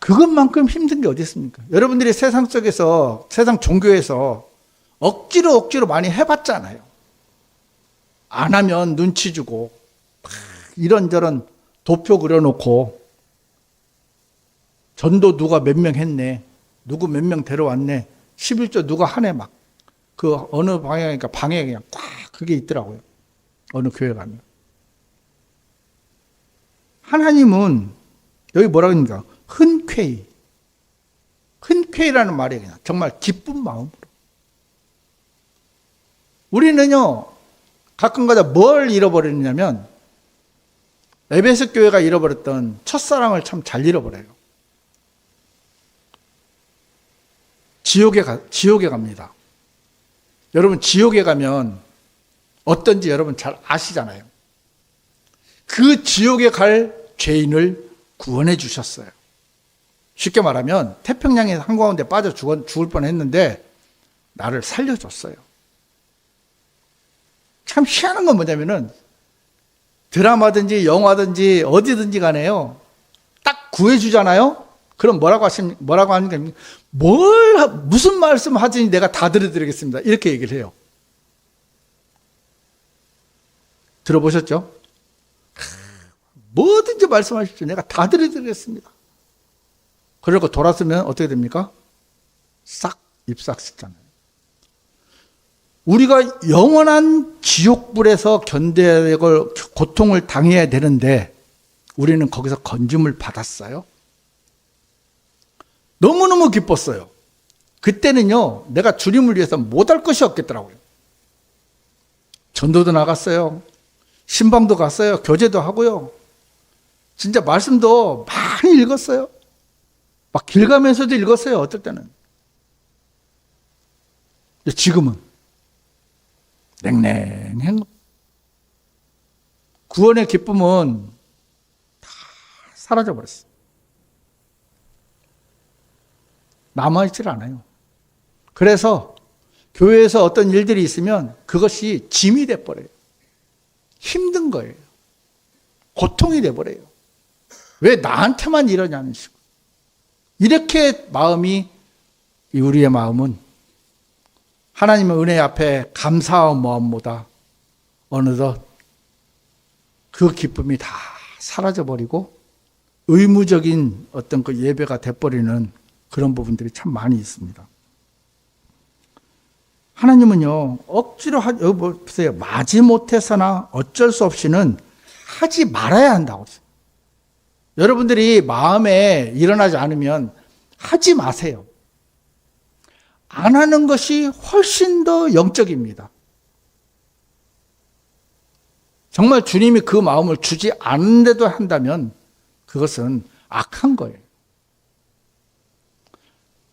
그것만큼 힘든 게 어디 있습니까? 여러분들이 세상 속에서, 세상 종교에서 억지로 많이 해봤잖아요. 안 하면 눈치 주고, 이런저런 도표 그려놓고, 전도 누가 몇 명 했네, 누구 몇 명 데려왔네, 11조 누가 하네, 막. 그 어느 방향이니까 방향이 그냥 꽉 그게 있더라고요. 어느 교회 가면. 하나님은 여기 뭐라고 합니까? 흔쾌히. 흔쾌히라는 말이 그냥 정말 기쁜 마음으로. 우리는요, 가끔가다 뭘 잃어버리냐면, 에베소 교회가 잃어버렸던 첫사랑을 참 잘 잃어버려요. 지옥에 갑니다. 여러분, 지옥에 가면 어떤지 여러분 잘 아시잖아요. 그 지옥에 갈 죄인을 구원해 주셨어요. 쉽게 말하면 태평양의 한가운데 빠져 죽을 뻔했는데 나를 살려줬어요. 참 희한한 건 뭐냐면은 드라마든지 영화든지 어디든지 간에요, 딱 구해주잖아요. 그럼 뭐라고 하니까 무슨 말씀 하더니 내가 다 들어드리겠습니다, 이렇게 얘기를 해요. 들어보셨죠? 뭐든지 말씀하십시오, 내가 다 들어드리겠습니다. 그러고 돌아서면 어떻게 됩니까? 싹 입싹 씻잖아요. 우리가 영원한 지옥불에서 견뎌야 되고 고통을 당해야 되는데 우리는 거기서 건짐을 받았어요. 너무너무 기뻤어요. 그때는요, 내가 주님을 위해서 못할 것이 없겠더라고요. 전도도 나갔어요. 신방도 갔어요. 교제도 하고요. 진짜 말씀도 많이 읽었어요. 막 길 가면서도 읽었어요, 어떨 때는. 지금은 냉랭한 거. 구원의 기쁨은 다 사라져버렸어요. 남아있질 않아요. 그래서 교회에서 어떤 일들이 있으면 그것이 짐이 돼버려요. 힘든 거예요. 고통이 돼버려요. 왜 나한테만 이러냐는 식으로. 이렇게 마음이, 우리의 마음은 하나님의 은혜 앞에 감사한 마음보다 어느덧 그 기쁨이 다 사라져버리고 의무적인 어떤 그 예배가 돼버리는 그런 부분들이 참 많이 있습니다. 하나님은요, 억지로 여기 보세요. 마지못해서나 어쩔 수 없이는 하지 말아야 한다고 했어요. 여러분들이 마음에 일어나지 않으면 하지 마세요. 안 하는 것이 훨씬 더 영적입니다. 정말 주님이 그 마음을 주지 않는데도 한다면 그것은 악한 거예요.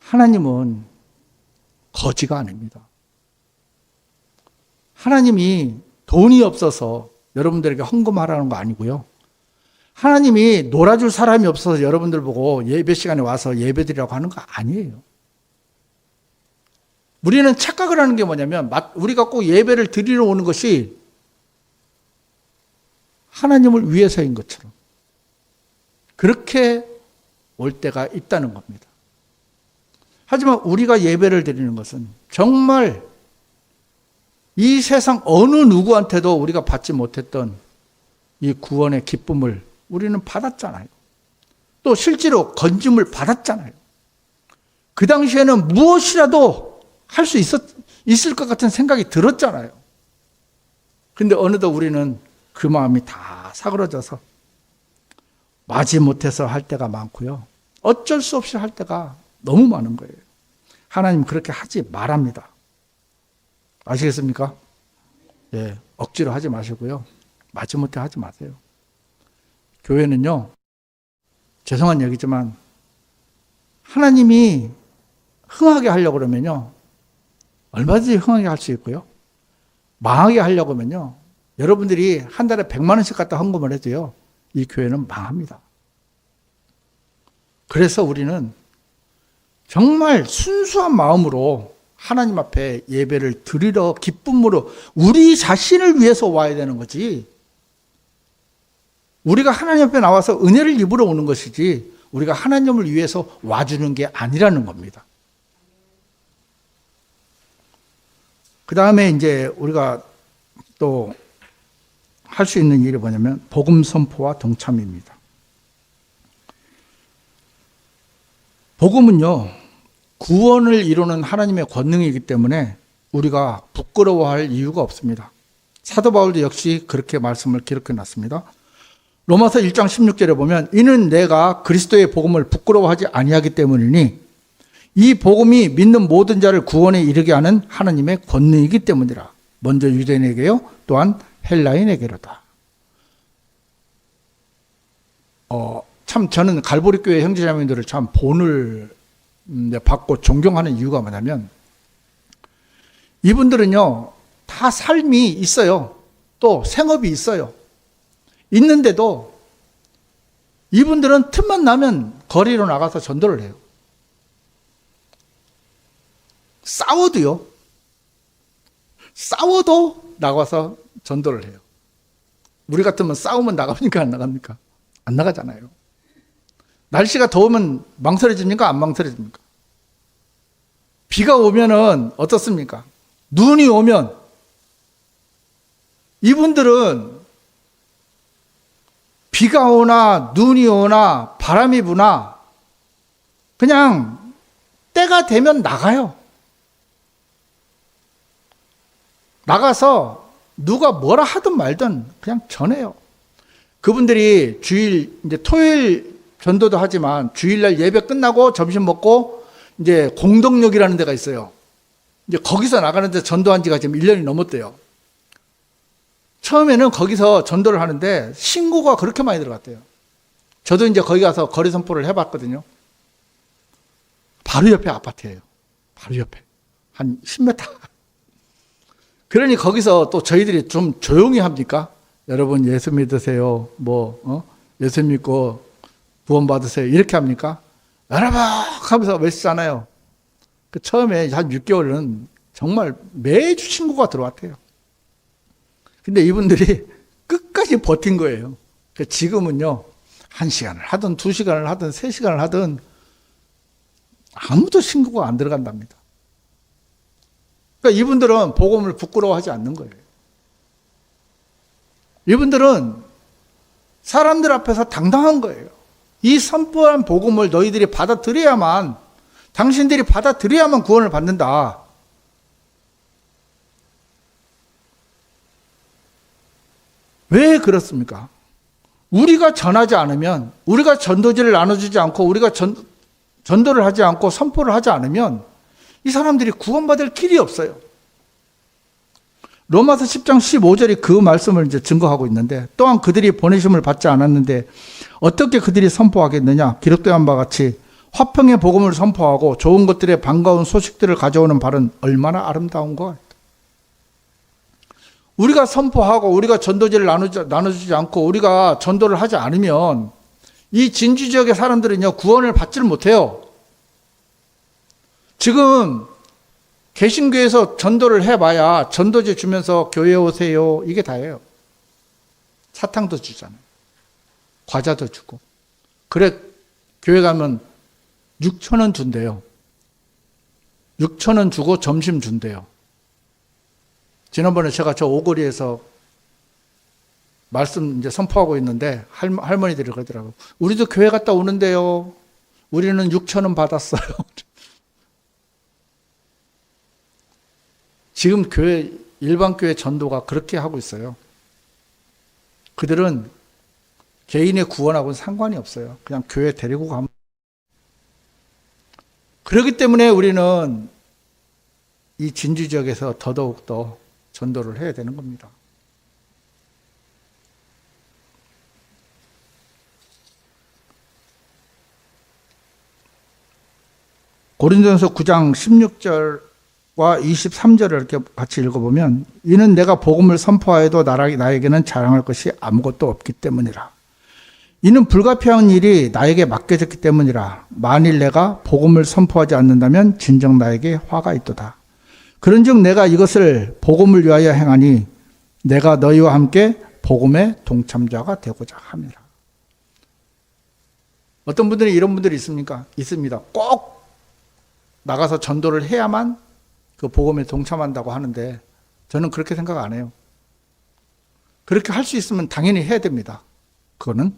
하나님은 거지가 아닙니다. 하나님이 돈이 없어서 여러분들에게 헌금하라는 거 아니고요. 하나님이 놀아줄 사람이 없어서 여러분들 보고 예배 시간에 와서 예배드리라고 하는 거 아니에요. 우리는 착각을 하는 게 뭐냐면 우리가 꼭 예배를 드리러 오는 것이 하나님을 위해서인 것처럼 그렇게 올 때가 있다는 겁니다. 하지만 우리가 예배를 드리는 것은 정말 이 세상 어느 누구한테도 우리가 받지 못했던 이 구원의 기쁨을 우리는 받았잖아요. 또 실제로 건짐을 받았잖아요. 그 당시에는 무엇이라도 할 수 있을 것 같은 생각이 들었잖아요. 근데 어느덧 우리는 그 마음이 다 사그러져서 마지못해서 할 때가 많고요. 어쩔 수 없이 할 때가 너무 많은 거예요. 하나님 그렇게 하지 말랍니다. 아시겠습니까? 예, 억지로 하지 마시고요. 마지못해 하지 마세요. 교회는요, 죄송한 얘기지만 하나님이 흥하게 하려고 그러면요, 얼마든지 흥하게 할 수 있고요. 망하게 하려고 하면요, 여러분들이 한 달에 100만 원씩 갖다 헌금을 해도요, 이 교회는 망합니다. 그래서 우리는 정말 순수한 마음으로 하나님 앞에 예배를 드리러 기쁨으로 우리 자신을 위해서 와야 되는 거지, 우리가 하나님 앞에 나와서 은혜를 입으러 오는 것이지 우리가 하나님을 위해서 와주는 게 아니라는 겁니다. 그 다음에 이제 우리가 또 할 수 있는 일이 뭐냐면 복음 선포와 동참입니다. 복음은요, 구원을 이루는 하나님의 권능이기 때문에 우리가 부끄러워할 이유가 없습니다. 사도 바울도 역시 그렇게 말씀을 기록해 놨습니다. 로마서 1장 16절에 보면 이는 내가 그리스도의 복음을 부끄러워하지 아니하기 때문이니 이 복음이 믿는 모든 자를 구원에 이르게 하는 하나님의 권능이기 때문이라. 먼저 유대인에게요, 또한 헬라인에게로다. 참 저는 갈보리 교회 형제자매들을 참 본을 받고 존경하는 이유가 뭐냐면 이분들은요, 다 삶이 있어요. 또 생업이 있어요. 있는데도 이분들은 틈만 나면 거리로 나가서 전도를 해요. 싸워도 나가서 전도를 해요. 우리 같으면 싸우면 나갑니까? 안 나갑니까? 안 나가잖아요. 날씨가 더우면 망설여집니까? 안 망설여집니까? 비가 오면은 어떻습니까? 눈이 오면 이분들은 비가 오나 눈이 오나 바람이 부나 그냥 때가 되면 나가요. 나가서 누가 뭐라 하든 말든 그냥 전해요. 그분들이 주일, 이제 토요일 전도도 하지만 주일날 예배 끝나고 점심 먹고 이제 공덕역이라는 데가 있어요. 이제 거기서 나가는데 전도한 지가 지금 1년이 넘었대요. 처음에는 거기서 전도를 하는데 신고가 그렇게 많이 들어갔대요. 저도 이제 거기 가서 거리 선포를 해봤거든요. 바로 옆에 아파트예요. 바로 옆에. 한 10m. 그러니 거기서 또 저희들이 좀 조용히 합니까? 여러분 예수 믿으세요. 예수 믿고 구원 받으세요. 이렇게 합니까? 여러분 하면서 외치잖아요. 그 처음에 한 6개월은 정말 매주 신고가 들어왔대요. 근데 이분들이 끝까지 버틴 거예요. 지금은요, 1시간을 하든 2시간을 하든 3시간을 하든 아무도 신고가 안 들어간답니다. 그러니까 이분들은 복음을 부끄러워하지 않는 거예요. 이분들은 사람들 앞에서 당당한 거예요. 이 선포한 복음을 너희들이 받아들여야만, 당신들이 받아들여야만 구원을 받는다. 왜 그렇습니까? 우리가 전하지 않으면, 우리가 전도지를 나눠주지 않고, 우리가 전도를 하지 않고 선포를 하지 않으면 이 사람들이 구원받을 길이 없어요. 로마서 10장 15절이 그 말씀을 이제 증거하고 있는데, 또한 그들이 보내심을 받지 않았는데 어떻게 그들이 선포하겠느냐? 기록된 바와 같이 화평의 복음을 선포하고 좋은 것들의 반가운 소식들을 가져오는 발은 얼마나 아름다운가. 우리가 선포하고 우리가 전도지를 나눠주지 않고 우리가 전도를 하지 않으면 이 진주 지역의 사람들은요, 구원을 받지를 못해요. 지금 개신교에서 전도를 해봐야 전도지 주면서 교회 오세요, 이게 다예요. 사탕도 주잖아요. 과자도 주고. 그래, 교회 가면 6,000원 준대요. 6,000원 주고 점심 준대요. 지난번에 제가 저 오거리에서 말씀 이제 선포하고 있는데 할머니들이 그러더라고요. 우리도 교회 갔다 오는데요. 우리는 6,000원 받았어요. 지금 교회, 일반 교회 전도가 그렇게 하고 있어요. 그들은 개인의 구원하고는 상관이 없어요. 그냥 교회 데리고 가면. 그렇기 때문에 우리는 이 진주 지역에서 더더욱 더 전도를 해야 되는 겁니다. 고린도전서 9장 16절과 23절을 이렇게 같이 읽어보면 이는 내가 복음을 선포하여도 나에게는 자랑할 것이 아무것도 없기 때문이라. 이는 불가피한 일이 나에게 맡겨졌기 때문이라. 만일 내가 복음을 선포하지 않는다면 진정 나에게 화가 있도다. 그런즉 내가 이것을 복음을 위하여 행하니 내가 너희와 함께 복음의 동참자가 되고자 함이라. 어떤 분들이 이런 분들이 있습니까? 있습니다. 꼭 나가서 전도를 해야만 그 복음에 동참한다고 하는데 저는 그렇게 생각 안 해요. 그렇게 할 수 있으면 당연히 해야 됩니다. 그거는.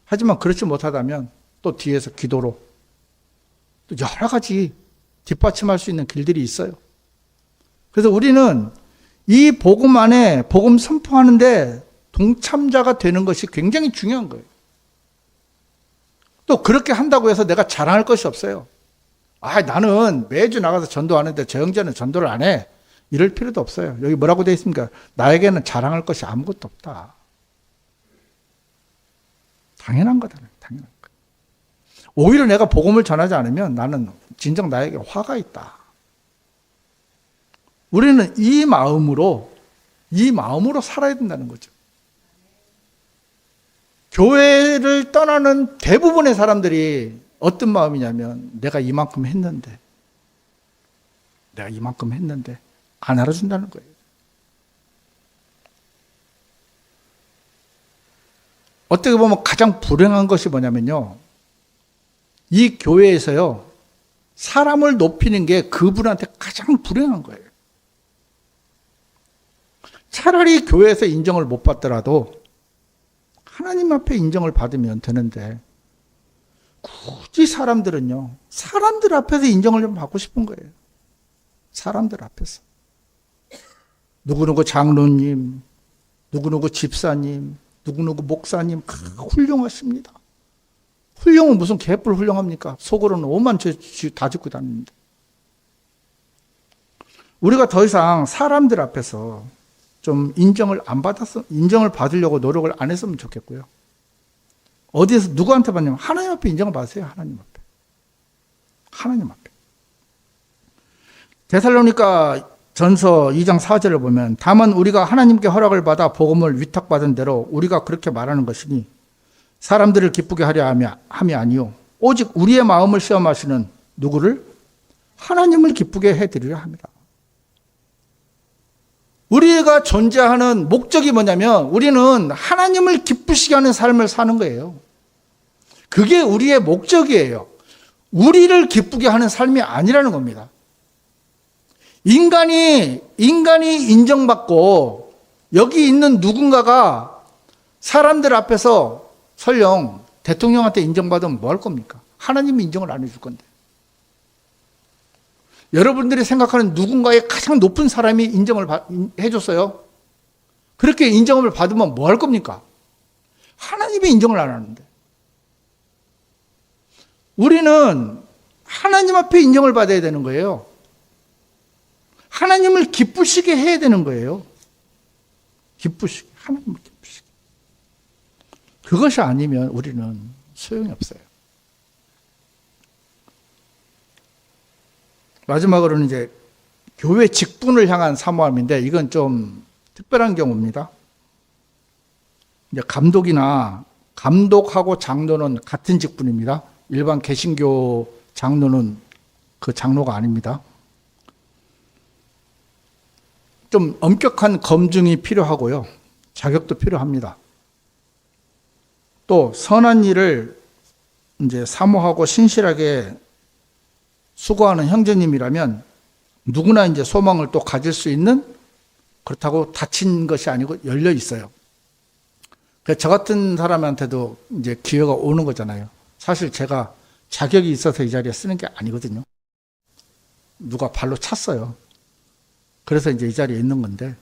하지만 그렇지 못하다면 또 뒤에서 기도로 또 여러 가지 뒷받침할 수 있는 길들이 있어요. 그래서 우리는 이 복음 안에 복음 선포하는데 동참자가 되는 것이 굉장히 중요한 거예요. 또 그렇게 한다고 해서 내가 자랑할 것이 없어요. 나는 매주 나가서 전도하는데 저 형제는 전도를 안 해. 이럴 필요도 없어요. 여기 뭐라고 되어 있습니까? 나에게는 자랑할 것이 아무것도 없다. 당연한 거잖아요. 당연한 거. 오히려 내가 복음을 전하지 않으면 나는 진정 나에게 화가 있다. 우리는 이 마음으로 살아야 된다는 거죠. 교회를 떠나는 대부분의 사람들이 어떤 마음이냐면 내가 이만큼 했는데 안 알아준다는 거예요. 어떻게 보면 가장 불행한 것이 뭐냐면요. 이 교회에서요. 사람을 높이는 게 그분한테 가장 불행한 거예요. 차라리 교회에서 인정을 못 받더라도 하나님 앞에 인정을 받으면 되는데 굳이 사람들은요. 사람들 앞에서 인정을 좀 받고 싶은 거예요. 사람들 앞에서. 누구누구 장로님, 누구누구 집사님, 누구누구 목사님 훌륭하십니다. 훌륭은 무슨 개뿔 훌륭합니까? 속으로는 오만 죄 다 짓고 다닙니다. 우리가 더 이상 사람들 앞에서 좀 인정을 받으려고 노력을 안 했으면 좋겠고요. 어디에서 누구한테 받냐면 하나님 앞에 인정을 받으세요. 하나님 앞에. 데살로니가 전서 2장 4절을 보면 다만 우리가 하나님께 허락을 받아 복음을 위탁받은 대로 우리가 그렇게 말하는 것이니 사람들을 기쁘게 하려 함이 아니요 오직 우리의 마음을 시험하시는 누구를? 하나님을 기쁘게 해드리려 합니다. 우리가 존재하는 목적이 뭐냐면 우리는 하나님을 기쁘시게 하는 삶을 사는 거예요. 그게 우리의 목적이에요. 우리를 기쁘게 하는 삶이 아니라는 겁니다. 인간이 인정받고 여기 있는 누군가가 사람들 앞에서 설령 대통령한테 인정받으면 뭐 할 겁니까? 하나님이 인정을 안 해줄 건데. 여러분들이 생각하는 누군가의 가장 높은 사람이 인정을 해줬어요. 그렇게 인정을 받으면 뭐 할 겁니까? 하나님이 인정을 안 하는데. 우리는 하나님 앞에 인정을 받아야 되는 거예요. 하나님을 기쁘시게 해야 되는 거예요. 하나님을 기쁘시게. 그것이 아니면 우리는 소용이 없어요. 마지막으로는 이제 교회 직분을 향한 사모함인데 이건 좀 특별한 경우입니다. 이제 감독하고 장로는 같은 직분입니다. 일반 개신교 장로는 그 장로가 아닙니다. 좀 엄격한 검증이 필요하고요. 자격도 필요합니다. 또 선한 일을 이제 사모하고 신실하게 수고하는 형제님이라면 누구나 이제 소망을 또 가질 수 있는, 그렇다고 닫힌 것이 아니고 열려 있어요. 그래서 저 같은 사람한테도 이제 기회가 오는 거잖아요. 사실 제가 자격이 있어서 이 자리에 쓰는 게 아니거든요. 누가 발로 찼어요. 그래서 이제 이 자리에 있는 건데,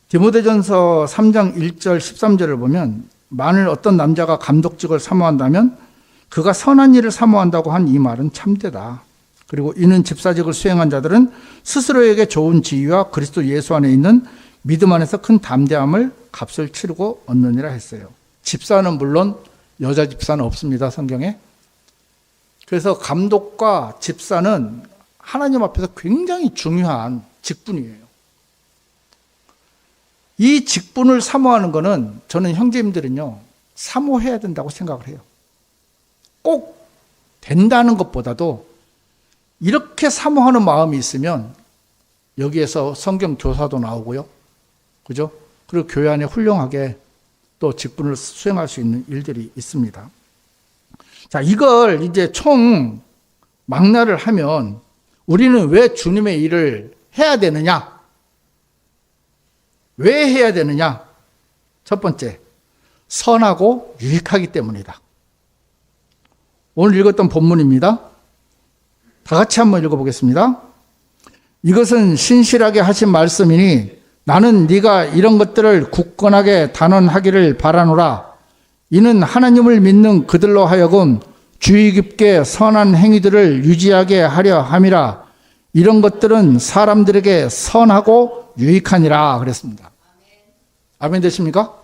디모데전서 3장 1절 13절을 보면 만일 어떤 남자가 감독직을 사모한다면 그가 선한 일을 사모한다고 한 이 말은 참되다. 그리고 이는 집사직을 수행한 자들은 스스로에게 좋은 지위와 그리스도 예수 안에 있는 믿음 안에서 큰 담대함을 값을 치르고 얻느니라 했어요. 집사는 물론 여자 집사는 없습니다, 성경에. 그래서 감독과 집사는 하나님 앞에서 굉장히 중요한 직분이에요. 이 직분을 사모하는 것은 저는 형제님들은요, 사모해야 된다고 생각을 해요. 꼭 된다는 것보다도 이렇게 사모하는 마음이 있으면 여기에서 성경 교사도 나오고요. 그죠? 그리고 교회 안에 훌륭하게 또 직분을 수행할 수 있는 일들이 있습니다. 자, 이걸 이제 총 망라를 하면 우리는 왜 주님의 일을 해야 되느냐? 왜 해야 되느냐? 첫 번째, 선하고 유익하기 때문이다. 오늘 읽었던 본문입니다. 다 같이 한번 읽어보겠습니다. 이것은 신실하게 하신 말씀이니 나는 네가 이런 것들을 굳건하게 단언하기를 바라노라. 이는 하나님을 믿는 그들로 하여금 주의 깊게 선한 행위들을 유지하게 하려 함이라. 이런 것들은 사람들에게 선하고 유익하니라 그랬습니다. 아멘 되십니까?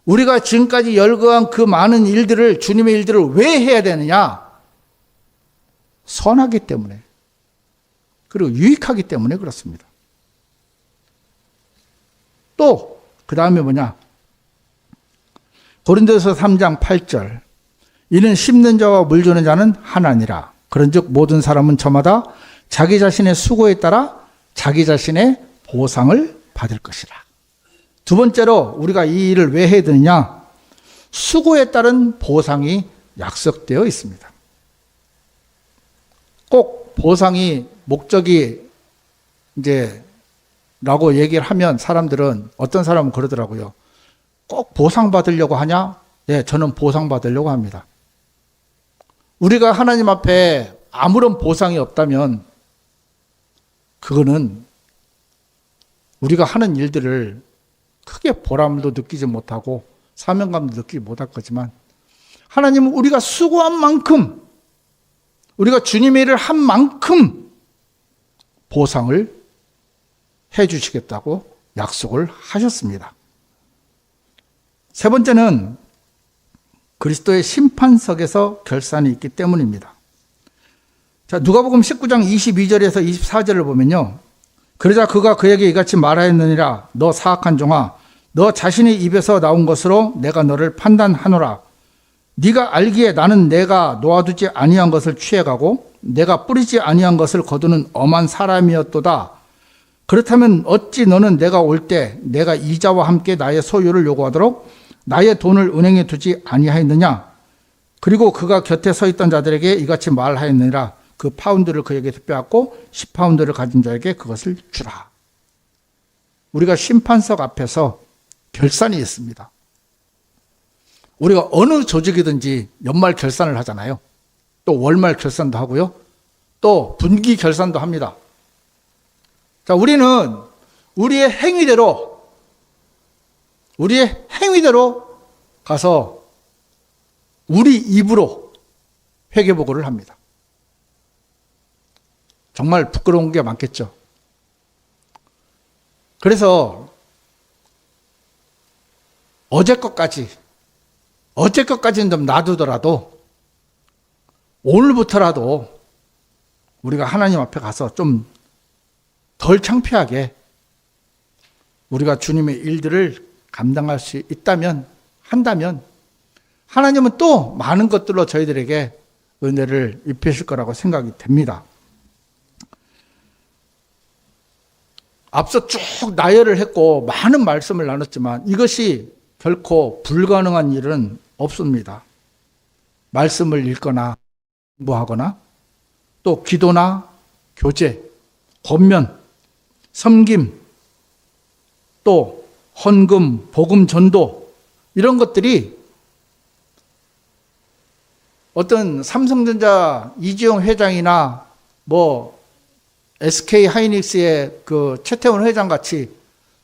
우리가 지금까지 열거한 그 많은 일들을, 주님의 일들을 왜 해야 되느냐? 선하기 때문에, 그리고 유익하기 때문에 그렇습니다. 또 그 다음에 뭐냐? 고린도서 3장 8절, 이는 심는 자와 물 주는 자는 하나니라. 그런즉 모든 사람은 저마다 자기 자신의 수고에 따라 자기 자신의 보상을 받을 것이라. 두 번째로 우리가 이 일을 왜 해야 되느냐? 수고에 따른 보상이 약속되어 있습니다. 꼭 보상이 목적이 이제 라고 얘기를 하면 사람들은, 어떤 사람은 그러더라고요. 꼭 보상받으려고 하냐? 네, 저는 보상받으려고 합니다. 우리가 하나님 앞에 아무런 보상이 없다면 그거는 우리가 하는 일들을 크게 보람도 느끼지 못하고 사명감도 느끼지 못할 거지만, 하나님은 우리가 수고한 만큼, 우리가 주님의 일을 한 만큼 보상을 해 주시겠다고 약속을 하셨습니다. 세 번째는 그리스도의 심판석에서 결산이 있기 때문입니다. 자, 누가복음 19장 22절에서 24절을 보면요. 그러자 그가 그에게 이같이 말하였느니라. 너 사악한 종아, 너 자신의 입에서 나온 것으로 내가 너를 판단하노라. 네가 알기에 나는 내가 놓아두지 아니한 것을 취해가고 내가 뿌리지 아니한 것을 거두는 엄한 사람이었도다. 그렇다면 어찌 너는 내가 올 때 내가 이자와 함께 나의 소유를 요구하도록 나의 돈을 은행에 두지 아니하였느냐? 그리고 그가 곁에 서 있던 자들에게 이같이 말하였느니라. 그 파운드를 그에게서 빼앗고 10파운드를 가진 자에게 그것을 주라. 우리가 심판석 앞에서 결산이 있습니다. 우리가 어느 조직이든지 연말 결산을 하잖아요. 또 월말 결산도 하고요. 또 분기 결산도 합니다. 자, 우리는 우리의 행위대로 가서 우리 입으로 회계보고를 합니다. 정말 부끄러운 게 많겠죠. 그래서 어제 것까지는 좀 놔두더라도 오늘부터라도 우리가 하나님 앞에 가서 좀 덜 창피하게 우리가 주님의 일들을 감당할 수 한다면 하나님은 또 많은 것들로 저희들에게 은혜를 입히실 거라고 생각이 됩니다. 앞서 쭉 나열을 했고 많은 말씀을 나눴지만 이것이 결코 불가능한 일은 없습니다. 말씀을 읽거나 공부하거나 또 기도나 교제, 권면, 섬김, 또 헌금, 복음 전도, 이런 것들이 어떤 삼성전자 이지용 회장이나 뭐 SK 하이닉스의 그 최태원 회장 같이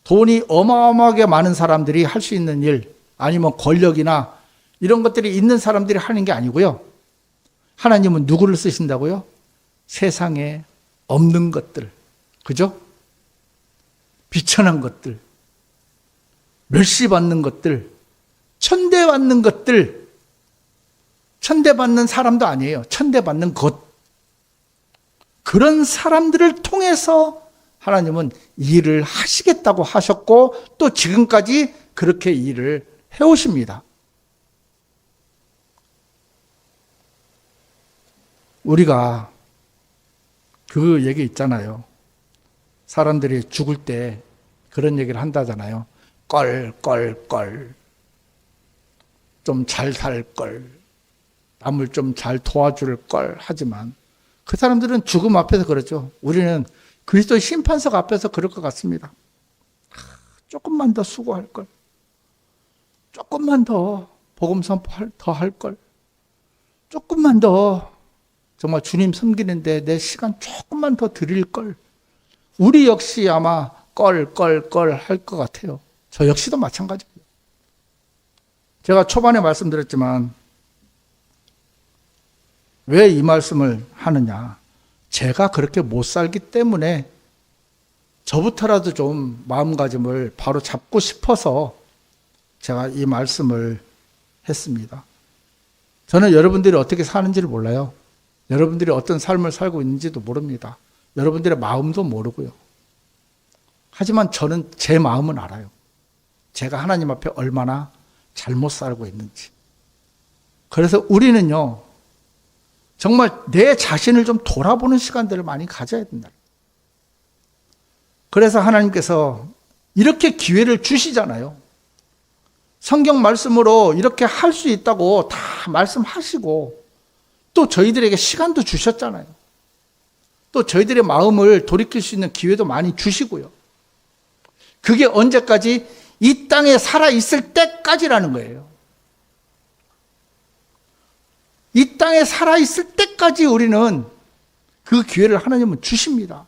돈이 어마어마하게 많은 사람들이 할 수 있는 일, 아니면 권력이나 이런 것들이 있는 사람들이 하는 게 아니고요. 하나님은 누구를 쓰신다고요? 세상에 없는 것들, 그죠? 비천한 것들, 멸시받는 것들, 천대받는 것들, 천대받는 사람도 아니에요. 천대받는 것. 그런 사람들을 통해서 하나님은 일을 하시겠다고 하셨고 또 지금까지 그렇게 일을 해오십니다. 우리가 그 얘기 있잖아요. 사람들이 죽을 때 그런 얘기를 한다잖아요. 껄. 좀 잘 살 걸. 남을 좀 잘 도와줄 걸 하지만 그 사람들은 죽음 앞에서 그러죠. 우리는 그리스도의 심판석 앞에서 그럴 것 같습니다. 조금만 더 수고할 걸. 조금만 더 복음 선포 더 할 걸. 조금만 더 정말 주님 섬기는데 내 시간 조금만 더 드릴 걸. 우리 역시 아마 걸 할 것 같아요. 저 역시도 마찬가지예요. 제가 초반에 말씀드렸지만 왜 이 말씀을 하느냐. 제가 그렇게 못 살기 때문에 저부터라도 좀 마음가짐을 바로 잡고 싶어서 제가 이 말씀을 했습니다. 저는 여러분들이 어떻게 사는지를 몰라요. 여러분들이 어떤 삶을 살고 있는지도 모릅니다. 여러분들의 마음도 모르고요. 하지만 저는 제 마음은 알아요. 제가 하나님 앞에 얼마나 잘못 살고 있는지. 그래서 우리는요, 정말 내 자신을 좀 돌아보는 시간들을 많이 가져야 된다. 그래서 하나님께서 이렇게 기회를 주시잖아요. 성경 말씀으로 이렇게 할 수 있다고 다 말씀하시고 또 저희들에게 시간도 주셨잖아요. 또 저희들의 마음을 돌이킬 수 있는 기회도 많이 주시고요. 그게 언제까지? 이 땅에 살아있을 때까지라는 거예요. 이 땅에 살아있을 때까지 우리는 그 기회를 하나님은 주십니다.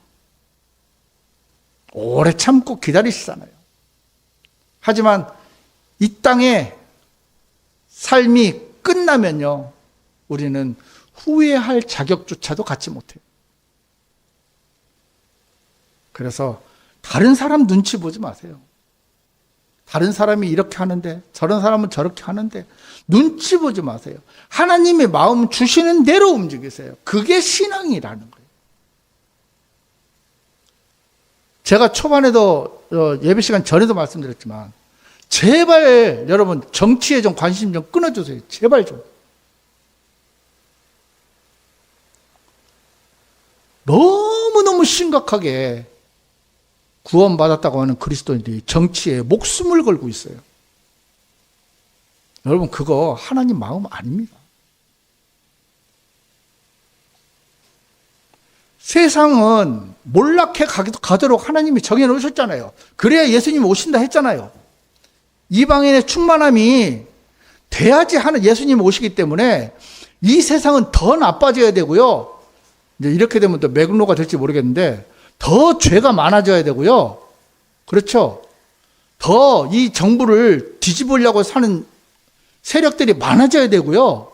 오래 참고 기다리시잖아요. 하지만 이 땅에 삶이 끝나면요, 우리는 후회할 자격조차도 갖지 못해요. 그래서 다른 사람 눈치 보지 마세요. 다른 사람이 이렇게 하는데 저런 사람은 저렇게 하는데 눈치 보지 마세요. 하나님의 마음 주시는 대로 움직이세요. 그게 신앙이라는 거예요. 제가 초반에도 예배 시간 전에도 말씀드렸지만 제발 여러분 정치에 좀 관심 좀 끊어주세요. 제발 좀. 너무너무 심각하게 구원받았다고 하는 그리스도인들이 정치에 목숨을 걸고 있어요. 여러분 그거 하나님 마음 아닙니다. 세상은 몰락해 가도록 하나님이 정해놓으셨잖아요. 그래야 예수님이 오신다 했잖아요. 이방인의 충만함이 돼야지 하는 예수님이 오시기 때문에 이 세상은 더 나빠져야 되고요. 이제 이렇게 되면 또 매국노가 될지 모르겠는데 더 죄가 많아져야 되고요. 그렇죠? 더 이 정부를 뒤집으려고 사는 세력들이 많아져야 되고요.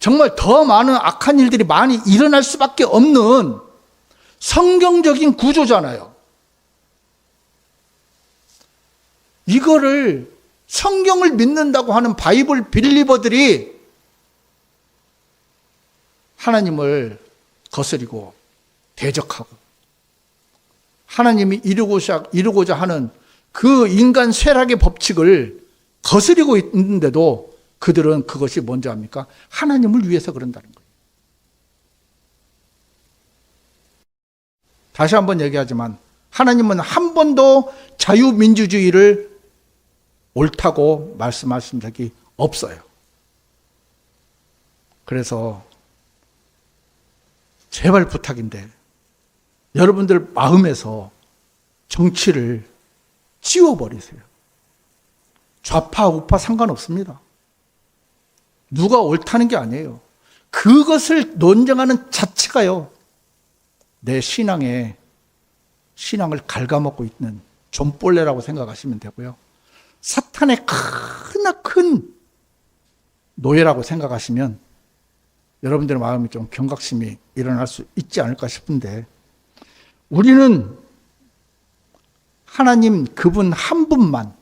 정말 더 많은 악한 일들이 많이 일어날 수밖에 없는 성경적인 구조잖아요. 이거를 성경을 믿는다고 하는 바이블 빌리버들이 하나님을 거스리고 대적하고 하나님이 이루고자 하는 그 인간 쇠락의 법칙을 거스리고 있는데도 그들은 그것이 뭔지 압니까? 하나님을 위해서 그런다는 거예요. 다시 한번 얘기하지만 하나님은 한 번도 자유민주주의를 옳다고 말씀하신 적이 없어요. 그래서 제발 부탁인데 여러분들 마음에서 정치를 지워버리세요. 좌파 우파 상관없습니다. 누가 옳다는 게 아니에요. 그것을 논쟁하는 자체가요, 내 신앙을 갉아먹고 있는 존벌레라고 생각하시면 되고요. 사탄의 크나큰 노예라고 생각하시면 여러분들의 마음이 좀 경각심이 일어날 수 있지 않을까 싶은데, 우리는 하나님 그분 한 분만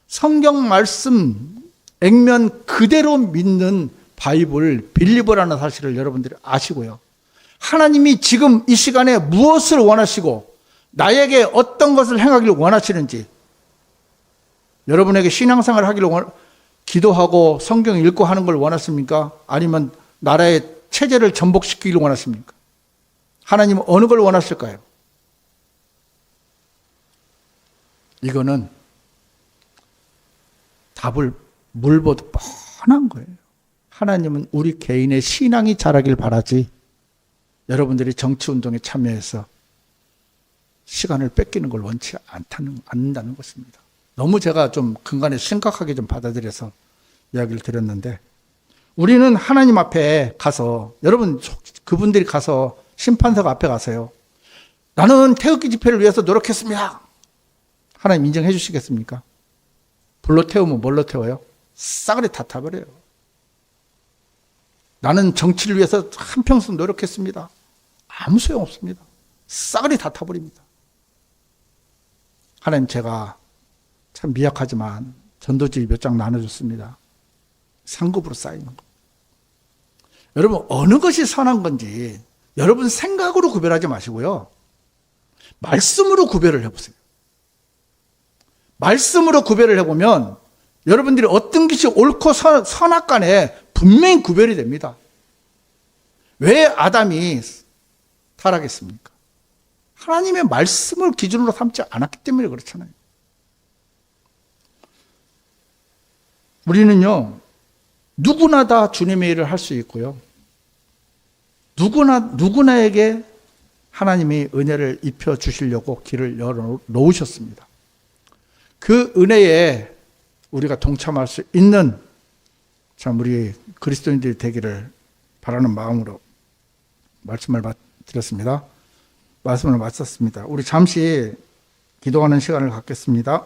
성경 말씀 액면 그대로 믿는 바이블 빌리버라는 사실을 여러분들이 아시고요. 하나님이 지금 이 시간에 무엇을 원하시고 나에게 어떤 것을 행하기를 원하시는지, 여러분에게 신앙생활을 하기를 기도하고 성경 읽고 하는 걸 원하십니까? 아니면 나라의 체제를 전복시키기를 원하십니까? 하나님은 어느 걸 원하실까요? 이거는 답을 물보듯 뻔한 거예요. 하나님은 우리 개인의 신앙이 자라길 바라지 여러분들이 정치운동에 참여해서 시간을 뺏기는 걸 원치 않는다는 것입니다. 너무 제가 좀 근간에 심각하게 좀 받아들여서 이야기를 드렸는데, 우리는 하나님 앞에 가서, 여러분 그분들이 가서 심판석 앞에 가세요. 나는 태극기 집회를 위해서 노력했습니다. 하나님 인정해 주시겠습니까? 불로 태우면 뭘로 태워요? 싸그리 다 타버려요. 나는 정치를 위해서 한평생 노력했습니다. 아무 소용없습니다. 싸그리 다 타버립니다. 하나님, 제가 참 미약하지만 전도지 몇 장 나눠줬습니다. 상급으로 쌓이는 거. 여러분, 어느 것이 선한 건지 여러분 생각으로 구별하지 마시고요. 말씀으로 구별을 해보세요. 말씀으로 구별을 해보면 여러분들이 어떤 것이 옳고 선악간에 분명히 구별이 됩니다. 왜 아담이 타락했습니까? 하나님의 말씀을 기준으로 삼지 않았기 때문에 그렇잖아요. 우리는요, 누구나 다 주님의 일을 할 수 있고요. 누구나에게 하나님이 은혜를 입혀 주시려고 길을 열어 놓으셨습니다. 그 은혜에 우리가 동참할 수 있는 참 우리 그리스도인들이 되기를 바라는 마음으로 말씀을 드렸습니다. 말씀을 마쳤습니다. 우리 잠시 기도하는 시간을 갖겠습니다.